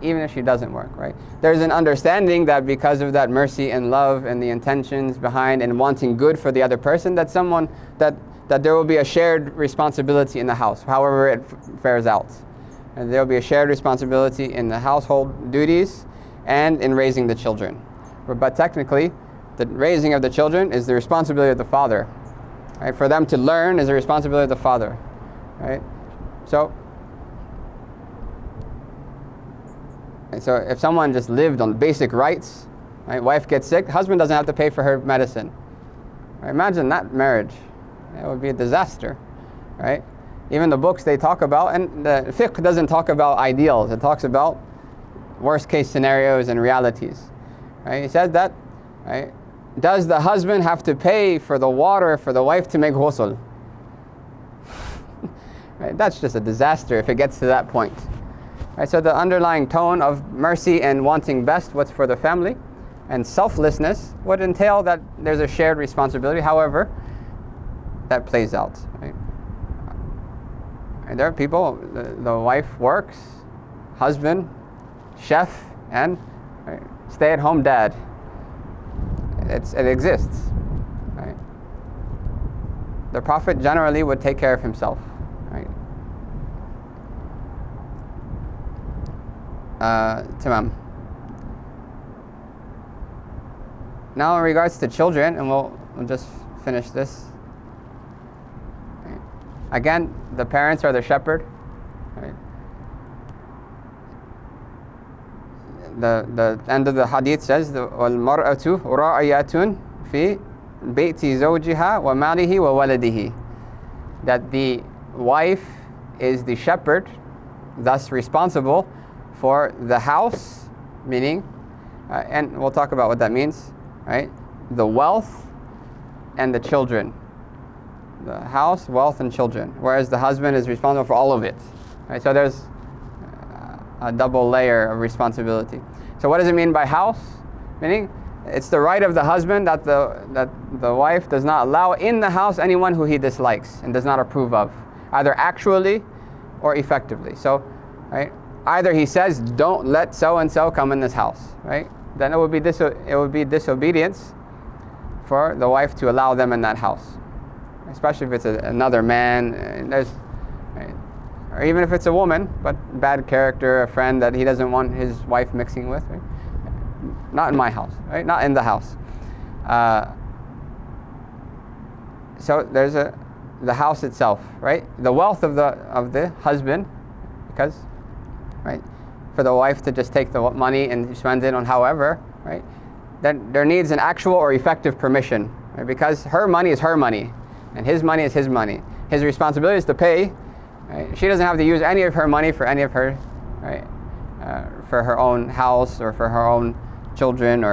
even if she doesn't work, right? There's an understanding that because of that mercy and love and the intentions behind and wanting good for the other person, that there will be a shared responsibility in the house, however it fares out. And there will be a shared responsibility in the household duties and in raising the children. But technically, the raising of the children is the responsibility of the father. Right? For them to learn is the responsibility of the father. Right? So if someone just lived on basic rights, right? Wife gets sick, husband doesn't have to pay for her medicine. Right? Imagine that marriage. It would be a disaster. Right? Even the books they talk about, and the fiqh doesn't talk about ideals, it talks about worst case scenarios and realities. Right? He says that, right? Does the husband have to pay for the water for the wife to make ghusl? Right? That's just a disaster if it gets to that point. Right? So the underlying tone of mercy and wanting best what's for the family and selflessness would entail that there's a shared responsibility, however that plays out. Right? And there are people, the wife works, husband, chef, and right, stay-at-home dad. It exists. Right? The Prophet generally would take care of himself. Right? Tamam. Now in regards to children, and we'll just finish this. Right? Again, the parents are the shepherd. Right? The end of the hadith says, وَالْمَرْأَةُ رَاعِيَةٌ فِي بَيْتِ زَوْجِهَا وَمَالِهِ وَوَلَدِهِ. That the wife is the shepherd, thus responsible for the house, meaning, and we'll talk about what that means, right? The wealth and the children. The house, wealth, and children. Whereas the husband is responsible for all of it. Right? So there's a double layer of responsibility. So what does it mean by house? Meaning, it's the right of the husband that the wife does not allow in the house anyone who he dislikes and does not approve of, either actually or effectively. So, right, either he says, don't let so-and-so come in this house, right? Then it would be disobedience for the wife to allow them in that house, especially if it's another man. Right? Or even if it's a woman, but bad character, a friend that he doesn't want his wife mixing with. Right? Not in my house, right? Not in the house. So there's the house itself, right? The wealth of the husband, because, right, for the wife to just take the money and spend it on however, right? Then there needs an actual or effective permission, right? Because her money is her money, and his money is his money. His responsibility is to pay. Right? She doesn't have to use any of her money for any of her, right? For her own house or for her own children,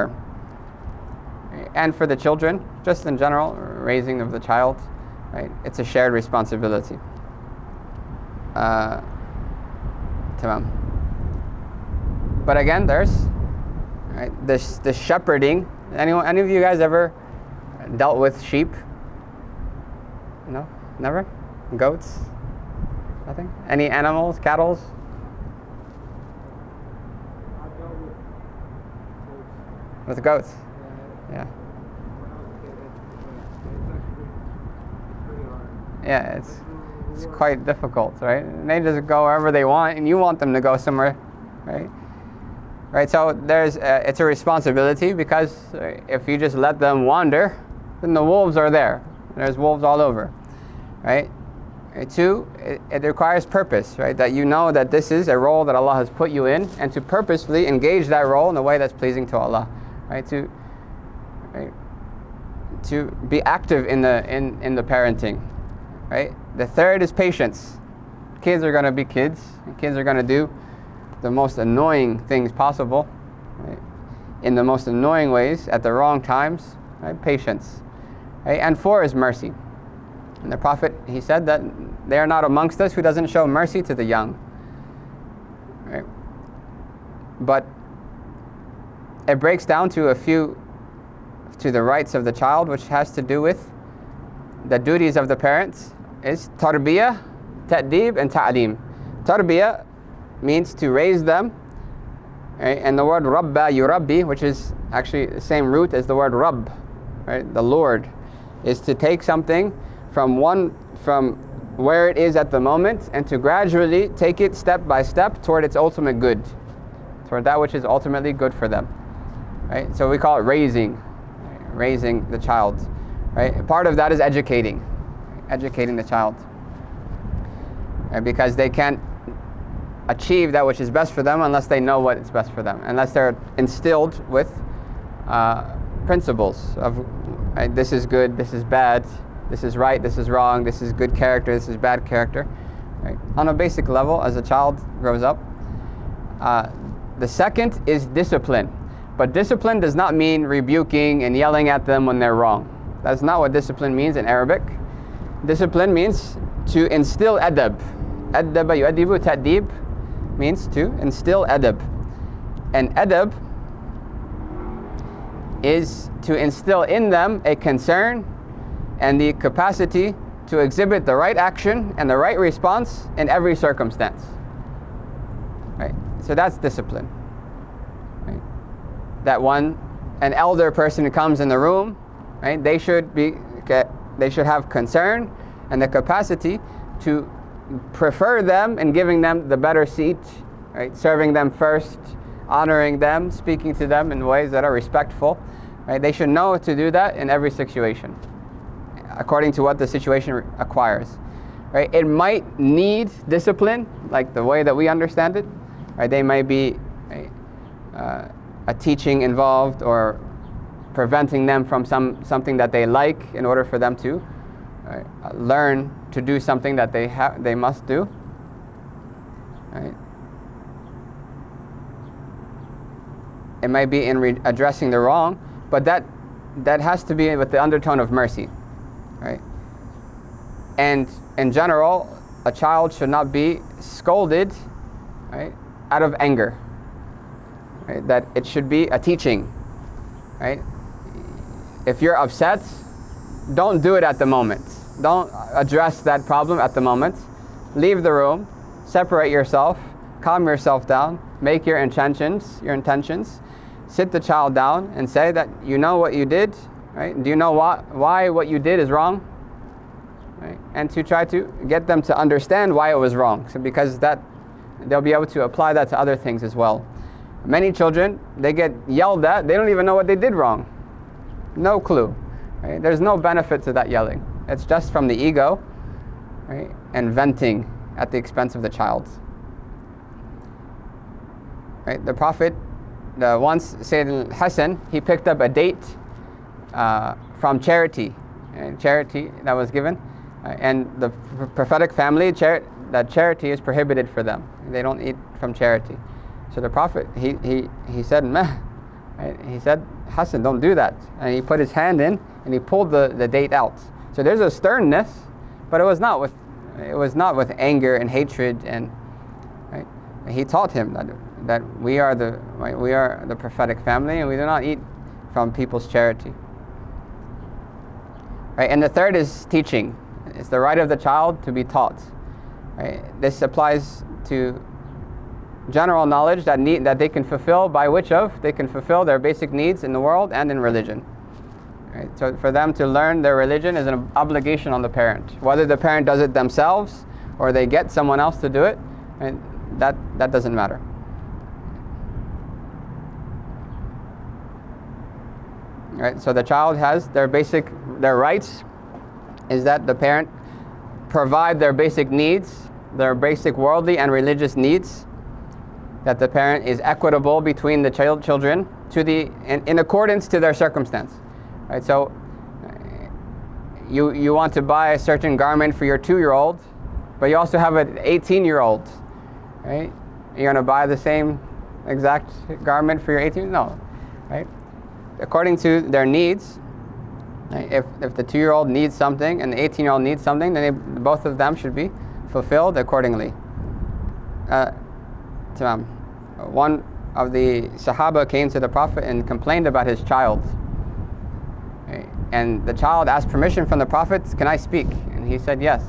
and for the children, just in general, raising of the child, right? It's a shared responsibility. Tamam. But again, there's right, this shepherding. Any of you guys ever dealt with sheep? No? Never? Goats? Nothing? Any animals? Cattle? I dealt With goats? Yeah. when I was a kid, it's pretty hard. Yeah, it's quite difficult, right? And they just go wherever they want, and you want them to go somewhere, right? Right. So it's a responsibility, because if you just let them wander, then the wolves are there. There's wolves all over, right? Two, it requires purpose, right? That you know that this is a role that Allah has put you in, and to purposefully engage that role in a way that's pleasing to Allah, right? To be active in the parenting, right? The third is patience. Kids are going to be kids, and kids are going to do the most annoying things possible, right? In the most annoying ways at the wrong times, right? Patience, right? And four is mercy. And the Prophet, he said that they are not amongst us who doesn't show mercy to the young, right? But it breaks down to the rights of the child, which has to do with the duties of the parents is tarbiyah, ta'deeb, and ta'aleem. Tarbiyah means to raise them right? And the word rabba yurabbi, which is actually the same root as the word rabb, right? The Lord, is to take something from where it is at the moment and to gradually take it step by step toward its ultimate good, toward that which is ultimately good for them, right? So we call it raising, right? Raising the child, right? Part of that is educating the child, right? Because they can't achieve that which is best for them unless they know what is best for them, unless they're instilled with principles of right, this is good, this is bad, this is right, this is wrong, this is good character, this is bad character, right? On a basic level, as a child grows up. The second is discipline, but discipline does not mean rebuking and yelling at them when they're wrong. That's not what discipline means in Arabic. Discipline means to instill adab. Addaba yu'adibu, ta'dib means to instill adab. And adab is to instill in them a concern and the capacity to exhibit the right action and the right response in every circumstance. Right? So that's discipline. Right? That an elder person who comes in the room, right? They should have concern and the capacity to prefer them and giving them the better seat, right? Serving them first, honoring them, speaking to them in ways that are respectful, right? They should know to do that in every situation, according to what the situation requires, right? It might need discipline, like the way that we understand it, right? They might be a teaching involved or preventing them from something that they like in order for them to learn to do something that they must do, right? It might be in addressing the wrong, but that has to be with the undertone of mercy, right? And in general, a child should not be scolded, right, out of anger, right? That it should be a teaching, right? If you're upset, don't do it at the moment. Don't address that problem at the moment. Leave the room, separate yourself, calm yourself down, make your intentions, sit the child down and say that you know what you did, right? Do you know why what you did is wrong? Right? And to try to get them to understand why it was wrong. So because they'll be able to apply that to other things as well. Many children, they get yelled at, they don't even know what they did wrong. No clue. Right? There's no benefit to that yelling. It's just from the ego, right? And venting at the expense of the child. Right? The Prophet, once Sayyidina Hassan, he picked up a date from charity that was given, and the prophetic family, that charity is prohibited for them. They don't eat from charity. So the Prophet, he said, meh. Right? He said, Hassan, don't do that. And he put his hand in and he pulled the date out. So there's a sternness, but it was not with anger and hatred. And right? He taught him that we are the prophetic family and we do not eat from people's charity. Right? And the third is teaching. It's the right of the child to be taught. Right? This applies to general knowledge that they can fulfill, they can fulfill their basic needs in the world and in religion. Right? So for them to learn their religion is an obligation on the parent. Whether the parent does it themselves or they get someone else to do it, right? That doesn't matter. Right? So the child has their rights is that the parent provide their basic needs, their basic worldly and religious needs, that the parent is equitable between the children in accordance to their circumstance. Right? So you want to buy a certain garment for your 2-year-old, but you also have an 18-year-old, right? You're going to buy the same exact garment for your 18? No, right? According to their needs, right? If the 2-year-old needs something and the 18-year-old needs something, then both of them should be fulfilled accordingly. One of the Sahaba came to the Prophet and complained about his child. Right? And the child asked permission from the Prophet, can I speak? And he said yes.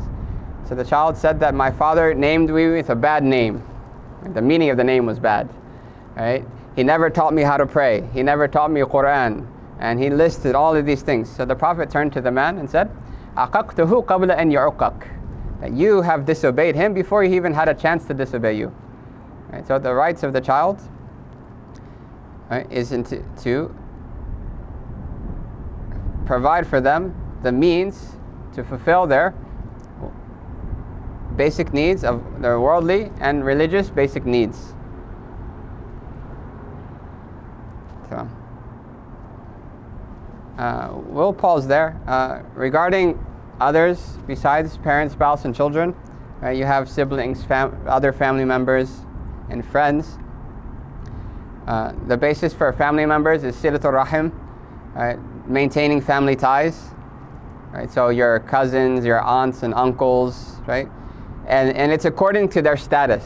So the child said that my father named me with a bad name. The meaning of the name was bad. Right? He never taught me how to pray. He never taught me Quran. And he listed all of these things. So the Prophet turned to the man and said, أَقَقْتُهُ قَبْلَ أَنْ يُعُقَّكَ, that you have disobeyed him before he even had a chance to disobey you. Right? So the rights of the child, right, is to provide for them the means to fulfill their basic needs, of their worldly and religious basic needs. So, we'll pause there. Regarding others besides parents, spouse, and children, you have siblings, other family members, and friends. The basis for family members is silatul rahim, right? Maintaining family ties. Right? So your cousins, your aunts and uncles, right? And it's according to their status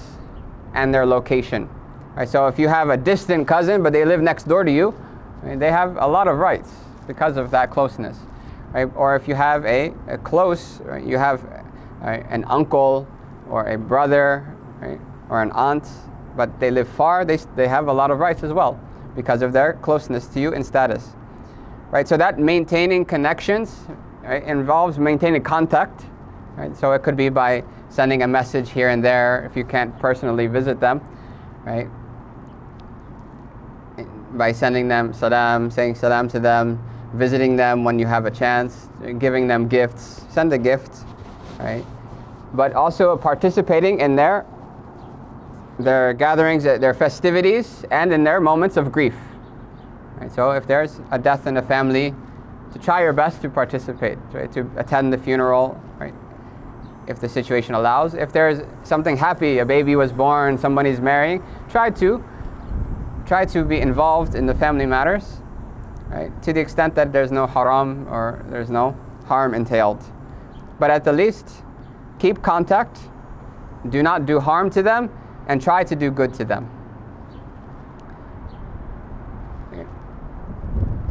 and their location. Right? So if you have a distant cousin but they live next door to you, right, they have a lot of rights because of that closeness. Right? Or if you have a close, right, you have an uncle or a brother, right, or an aunt, but they live far, they have a lot of rights as well because of their closeness to you in status. Right? So that maintaining connections, right, involves maintaining contact. Right? So it could be by sending a message here and there if you can't personally visit them, right? By sending them salam, saying salam to them, visiting them when you have a chance, giving them gifts, send a gift, right? But also participating in their gatherings, their festivities, and in their moments of grief. Right? So if there's a death in the family, to try your best to participate, right? To attend the funeral, right? If the situation allows. If there's something happy, a baby was born, somebody's marrying, try to be involved in the family matters, right? To the extent that there's no haram or there's no harm entailed. But at the least, keep contact, do not do harm to them, and try to do good to them. Okay.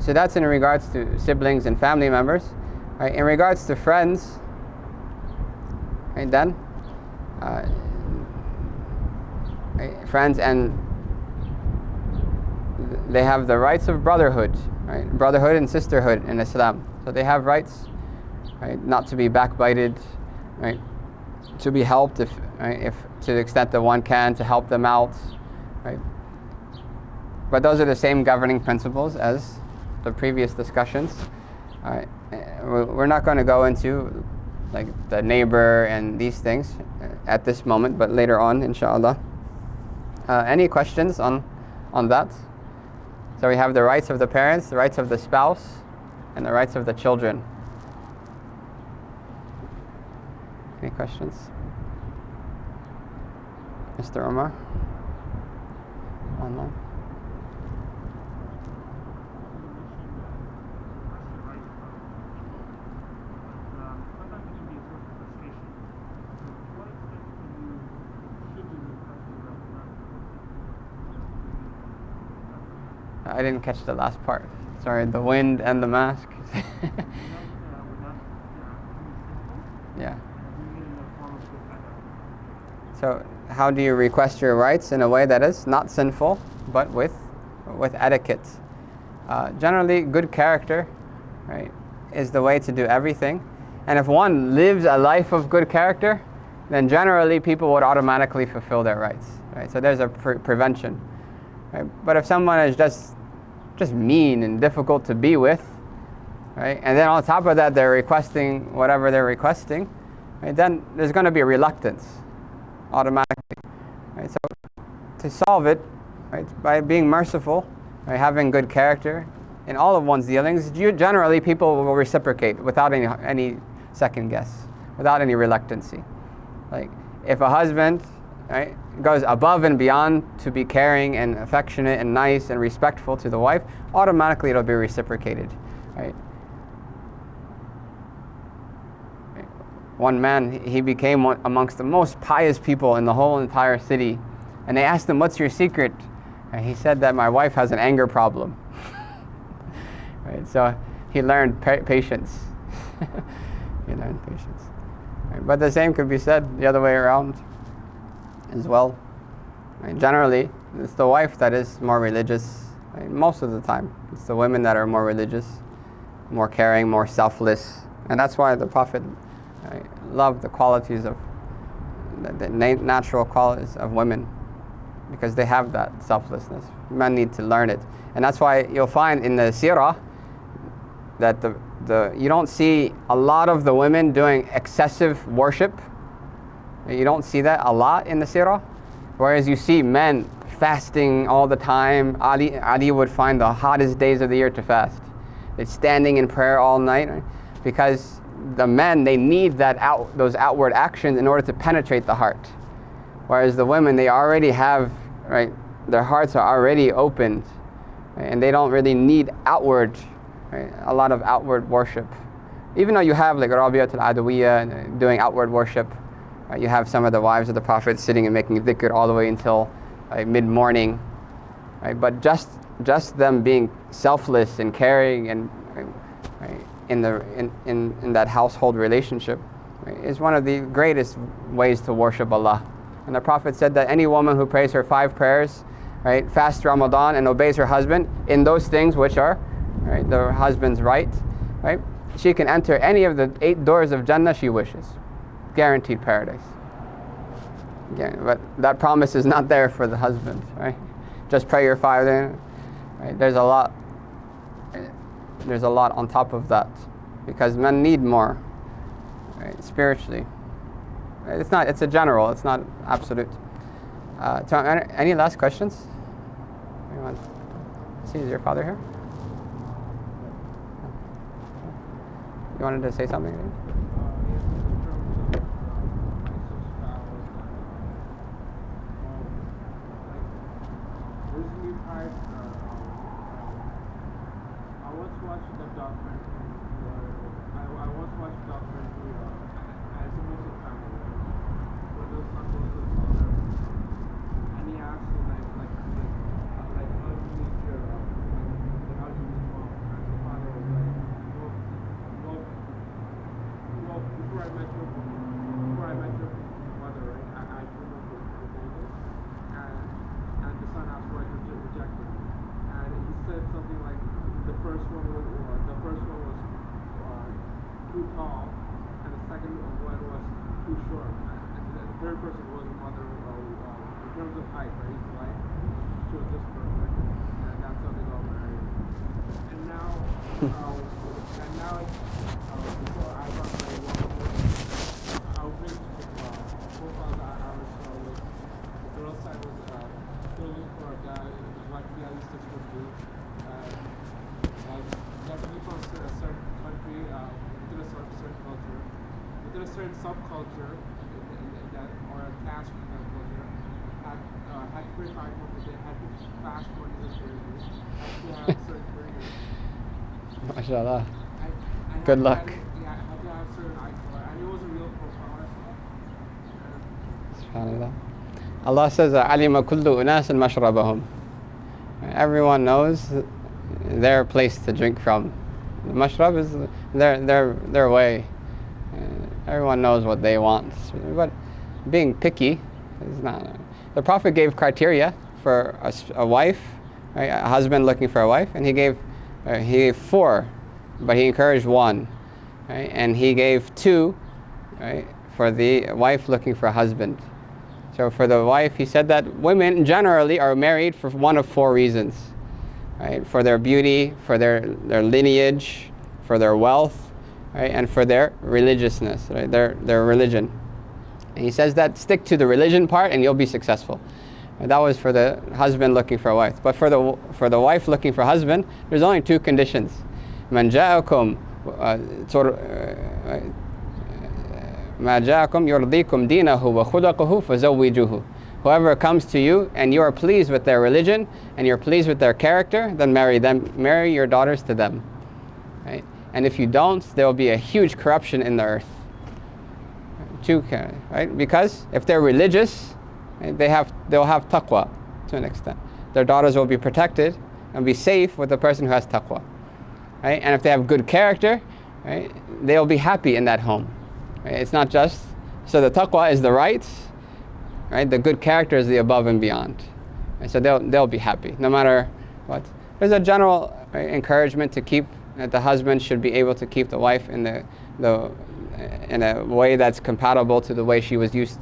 So that's in regards to siblings and family members. Right? In regards to friends, right, then friends, and they have the rights of brotherhood, right? Brotherhood and sisterhood in Islam. So they have rights, right? Not to be backbited, right? To be helped if to the extent that one can, to help them out, right? But those are the same governing principles as the previous discussions. Right? We're not going to go into like the neighbor and these things at this moment, but later on, inshallah. Any questions on that? So we have the rights of the parents, the rights of the spouse, and the rights of the children. Any questions? Mr. Omar? Online? I didn't catch the last part. Sorry, the wind and the mask. Yeah. So how do you request your rights in a way that is not sinful, but with etiquette? Generally, good character, right, is the way to do everything. And if one lives a life of good character, then generally people would automatically fulfill their rights. Right? So there's a prevention. Right? But if someone is just mean and difficult to be with, right, and then on top of that they're requesting whatever they're requesting, right, then there's going to be a reluctance automatically. Right? So to solve it, right, by being merciful, right, having good character in all of one's dealings, generally people will reciprocate without any second guess, without any reluctancy. Like if a husband, right, goes above and beyond to be caring and affectionate and nice and respectful to the wife, automatically it'll be reciprocated. Right? One man, he became amongst the most pious people in the whole entire city, and they asked him, "What's your secret?" And he said that my wife has an anger problem. Right? So he learned patience. He learned patience. Right? But the same could be said the other way around as well. Right? Generally, it's the wife that is more religious. Right? Most of the time, it's the women that are more religious, more caring, more selfless, and that's why the Prophet loved the qualities of the natural qualities of women, because they have that selflessness. Men need to learn it, and that's why you'll find in the seerah that you don't see a lot of the women doing excessive worship. You don't see that a lot in the seerah, whereas you see men fasting all the time. Ali would find the hottest days of the year to fast. They're standing in prayer all night, right? Because the men, they need those outward actions in order to penetrate the heart. Whereas the women, they already have, right, their hearts are already opened, right, and they don't really need outward, right, a lot of outward worship. Even though you have like Rabi'at al-Adawiyya doing outward worship, right, you have some of the wives of the Prophet sitting and making dhikr all the way until mid-morning, right? But just them being selfless and caring and right, in that household relationship, right, is one of the greatest ways to worship Allah. And the Prophet said that any woman who prays her 5 prayers, right, fasts Ramadan and obeys her husband in those things which are, right, the husband's right, she can enter any of the 8 doors of Jannah she wishes. Guaranteed paradise. Again, but that promise is not there for the husband, right? Just pray your 5 days, right? There's a lot on top of that, because men need more, right, spiritually. It's a general, it's not absolute. So any last questions? Anyone? See, is your father here? You wanted to say something? MashaAllah. Good luck. SubhanAllah. Allah says, "Alima kullu unasin mashrabahum." Everyone knows their place to drink from. The mashrab is their way. Everyone knows what they want. But being picky is not. The Prophet gave criteria for a wife, right? A husband looking for a wife, and he gave 4, but he encouraged 1, right? And he gave 2, right, for the wife looking for a husband. So for the wife, he said that women generally are married for one of 4 reasons, right? For their beauty, for their lineage, for their wealth, right, and for their religiousness, right, their religion. And he says that stick to the religion part and you'll be successful. And that was for the husband looking for a wife. But for the wife looking for a husband, there's only 2 conditions. Man ja'akum ma ja'akum yurdikum dinahu wa khuluquhu fazawwijuhu. Whoever comes to you and you are pleased with their religion and you're pleased with their character, then marry them. Marry your daughters to them. Right? And if you don't, there will be a huge corruption in the earth. Right? Because if they're religious, right, they'll have taqwa to an extent. Their daughters will be protected and be safe with the person who has taqwa. Right? And if they have good character, right, they'll be happy in that home. Right? It's not just, so the taqwa is the rights, right? The good character is the above and beyond. And so they'll be happy no matter what. There's a general encouragement to keep that the husband should be able to keep the wife in in a way that's compatible to the way she was used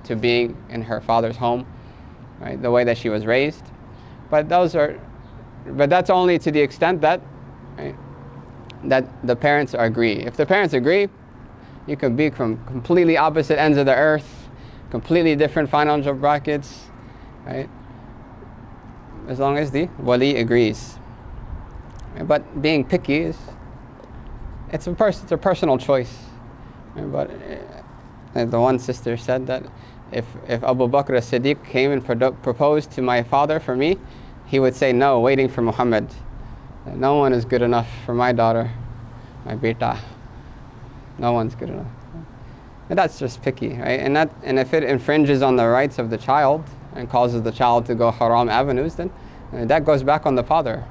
to being in her father's home, right? The way that she was raised. But that's only to the extent that, right, that the parents agree. If the parents agree, you can be from completely opposite ends of the earth, completely different financial brackets, right? As long as the wali agrees. But being picky it's a personal choice. But the one sister said that if Abu Bakr as-Siddiq came and proposed to my father for me, he would say no, waiting for Muhammad. No one is good enough for my daughter, my beta. No one's good enough. And that's just picky, right? And if it infringes on the rights of the child and causes the child to go haram avenues, then that goes back on the father,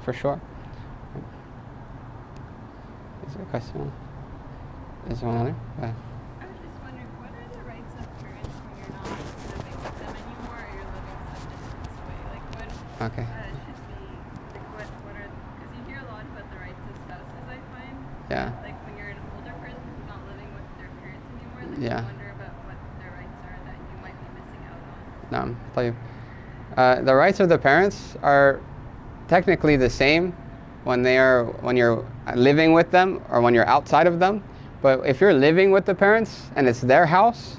for sure. Is there a question? Is there one other? I was just wondering, what are the rights of parents when you're not living with them anymore, or you're living some distance away? Like, what Okay. should be, like, what are, because you hear a lot about the rights of spouses, I find. Yeah. Like, when you're an older person who's not living with their parents anymore, like, Yeah. you wonder about what their rights are that you might be missing out on. No, I'll tell you. The rights of the parents are technically the same when you're living with them or when you're outside of them. But if you're living with the parents and it's their house,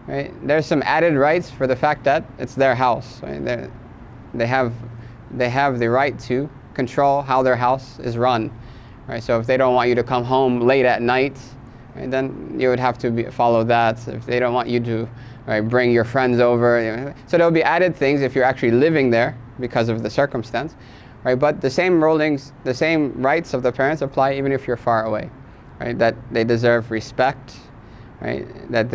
right, there's some added rights for the fact that it's their house. Right? They have the right to control how their house is run. Right? So if they don't want you to come home late at night, right, then you would have to follow that. If they don't want you to, right, bring your friends over, so there'll be added things if you're actually living there because of the circumstance. Right? But the same rulings, the same rights of the parents apply even if you're far away. Right? That they deserve respect, right? That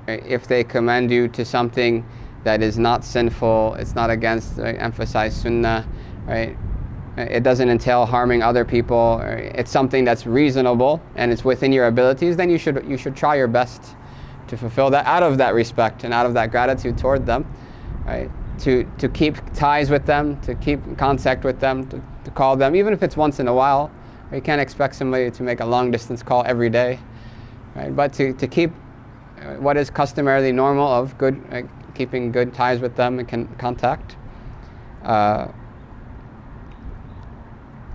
if they command you to something that is not sinful, it's not against, right, emphasize sunnah, right? It doesn't entail harming other people. Right? It's something that's reasonable and it's within your abilities. Then you should try your best to fulfill that out of that respect and out of that gratitude toward them, right? To keep ties with them, to keep in contact with them, to call them, even if it's once in a while. You can't expect somebody to make a long distance call every day, right? But to keep what is customarily normal of good, keeping good ties with them and contact,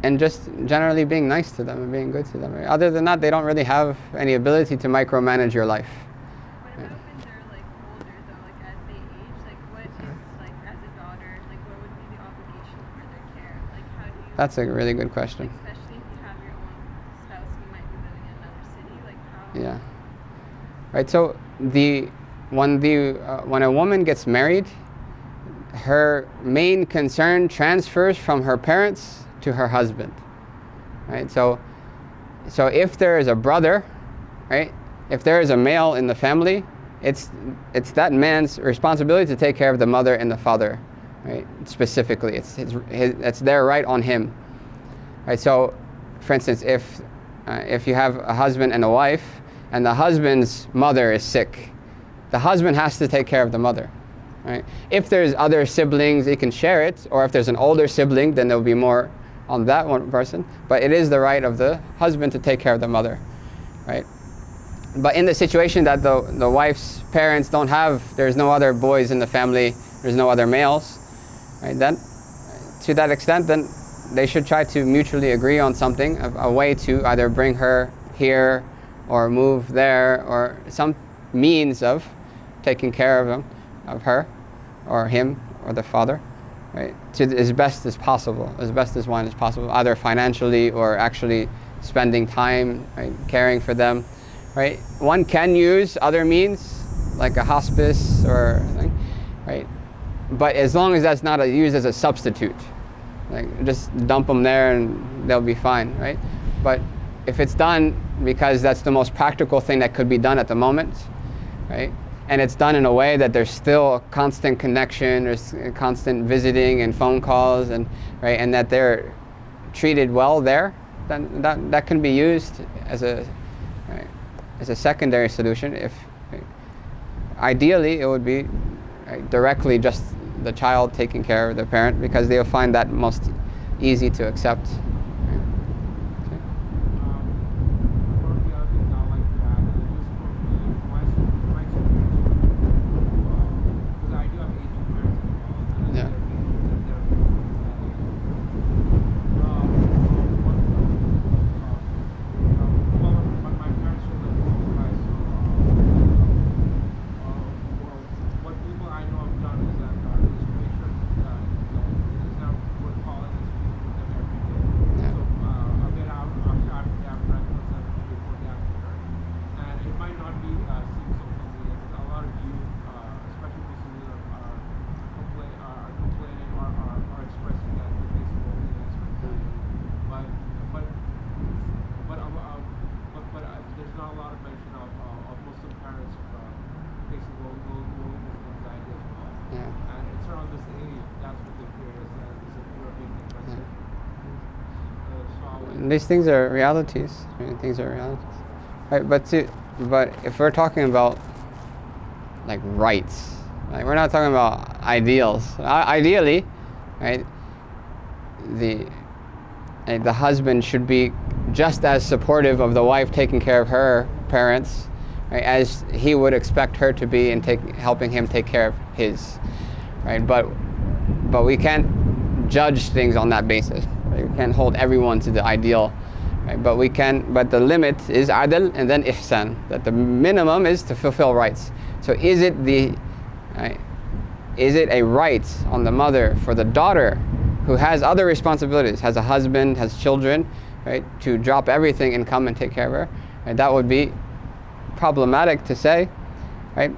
and just generally being nice to them and being good to them. Right? Other than that, they don't really have any ability to micromanage your life. What about when they're, like, older, though, like, as they age? Like, what is, like, as a daughter, like, what would be the obligation for their care? Like, how do you... That's a really good question. Like, especially if you have your own spouse who might be living in another city, like, how... Yeah. Right. So when a woman gets married, her main concern transfers from her parents to her husband. Right. So if there is a brother, right, if there is a male in the family, it's that man's responsibility to take care of the mother and the father, right? Specifically, it's their right on him. Right. So, for instance, if you have a husband and a wife, and the husband's mother is sick, the husband has to take care of the mother. Right? If there's other siblings, he can share it, or if there's an older sibling, then there'll be more on that one person. But it is the right of the husband to take care of the mother, right? But in the situation that the wife's parents don't have, there's no other boys in the family, there's no other males, right? Then, to that extent, then they should try to mutually agree on something, a way to either bring her here, or move there, or some means of taking care of her, or him, or the father, right? To as best as possible, as best as one is possible, either financially or actually spending time, right, caring for them, right? One can use other means, like a hospice or anything, right? But as long as that's not used as a substitute, like just dump them there and they'll be fine, right? But if it's done because that's the most practical thing that could be done at the moment, right? And it's done in a way that there's still a constant connection, there's constant visiting and phone calls, and right, and that they're treated well there, then that can be used as a secondary solution. If ideally it would be directly just the child taking care of the parent, because they'll find that most easy to accept. One of the other things I like to add is just for me, my experience, because I do have aging parents as well, and Yeah. when my parents were living close by, so what people I know have done is that is to make sure that it's not worth calling and speaking with them every day. Yeah. So a bit after they have breakfast and before they have dinner, and it might not be seem so convenient because a lot of you, especially Muslims, are complaining or are expressing that they face loneliness or anxiety, but there's not a lot of mention of Muslim parents facing loneliness and anxiety as well. Yeah. And it's around this age, that's what they fear is a fear of being neglected. And these things are realities. Things are realities. Right, but if we're talking about like rights, like we're not talking about ideals. Ideally, right, the husband should be just as supportive of the wife taking care of her parents, right, as he would expect her to be in helping him take care of his, right? But we can't judge things on that basis. Right? We can't hold everyone to the ideal, right? But the limit is adl and then ihsan. That the minimum is to fulfill rights. So is it a right on the mother for the daughter who has other responsibilities, has a husband, has children, right, to drop everything and come and take care of her? Right? That would be problematic to say, right?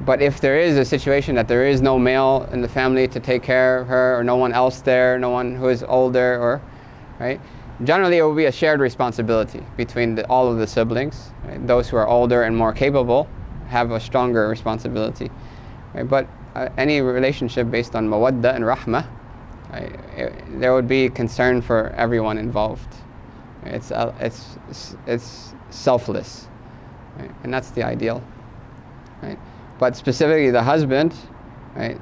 But if there is a situation that there is no male in the family to take care of her, or no one else there, no one who is older, or right, generally it will be a shared responsibility between all of the siblings. Right? Those who are older and more capable have a stronger responsibility. Right? But any relationship based on mawadda and rahmah, there would be concern for everyone involved. It's selfless, right? And that's the ideal, right? But specifically the husband, right,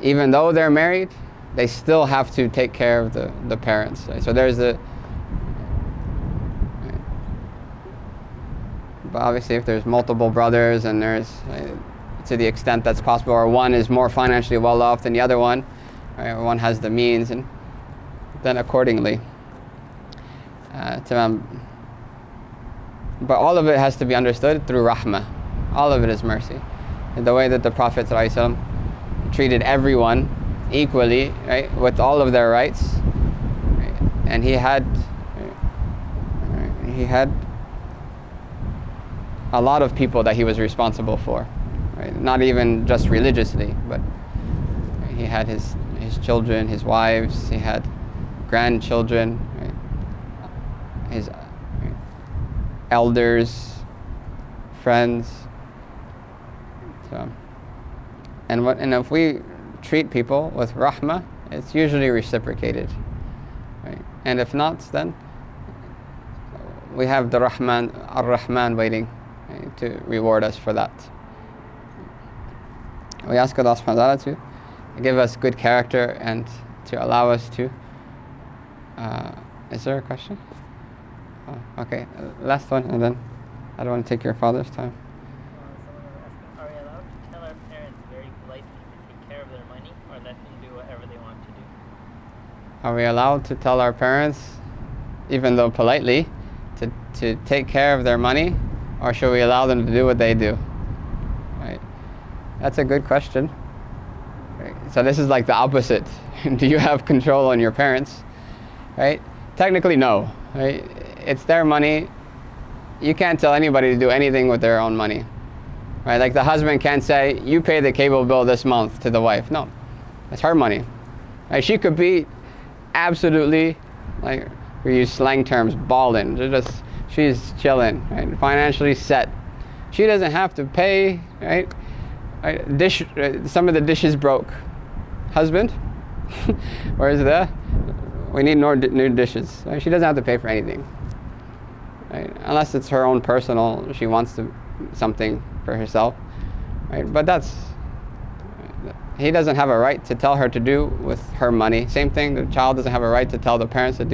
even though they're married, they still have to take care of the parents. Right? So there's right? But obviously if there's multiple brothers and there's, to the extent that's possible, or one is more financially well off than the other one, right, or one has the means, and then accordingly. But all of it has to be understood through rahmah. All of it is mercy. And the way that the Prophet ﷺ treated everyone equally, right, with all of their rights, right, and he had a lot of people that he was responsible for, right? Not even just religiously, but he had his children, his wives, he had grandchildren, right? His elders, friends. So, and if we treat people with rahmah, it's usually reciprocated, right? And if not, then we have the Ar-Rahman waiting, right, to reward us for that. We ask Allah subhanahu wa ta'ala to give us good character and to allow us to. Is there a question? Oh, okay, last one, and then I don't want to take your father's time. Are we allowed to tell our parents very politely to take care of their money, or let them do whatever they want to do? Are we allowed to tell our parents, even though politely, to take care of their money, or should we allow them to do what they do? Right. That's a good question. Right. So this is like the opposite. Do you have control on your parents? Right? Technically, no. Right? It's their money. You can't tell anybody to do anything with their own money. Right? Like the husband can't say, you pay the cable bill this month to the wife. No. It's her money. Right? She could be absolutely, like, we use slang terms, ballin'. She's chilling, right? Financially set. She doesn't have to pay, right? Some of the dishes broke. Husband, where's the? We need new dishes. Right? She doesn't have to pay for anything, right? Unless it's her own personal. She wants something for herself, right? But he doesn't have a right to tell her to do with her money. Same thing, the child doesn't have a right to tell the parents to do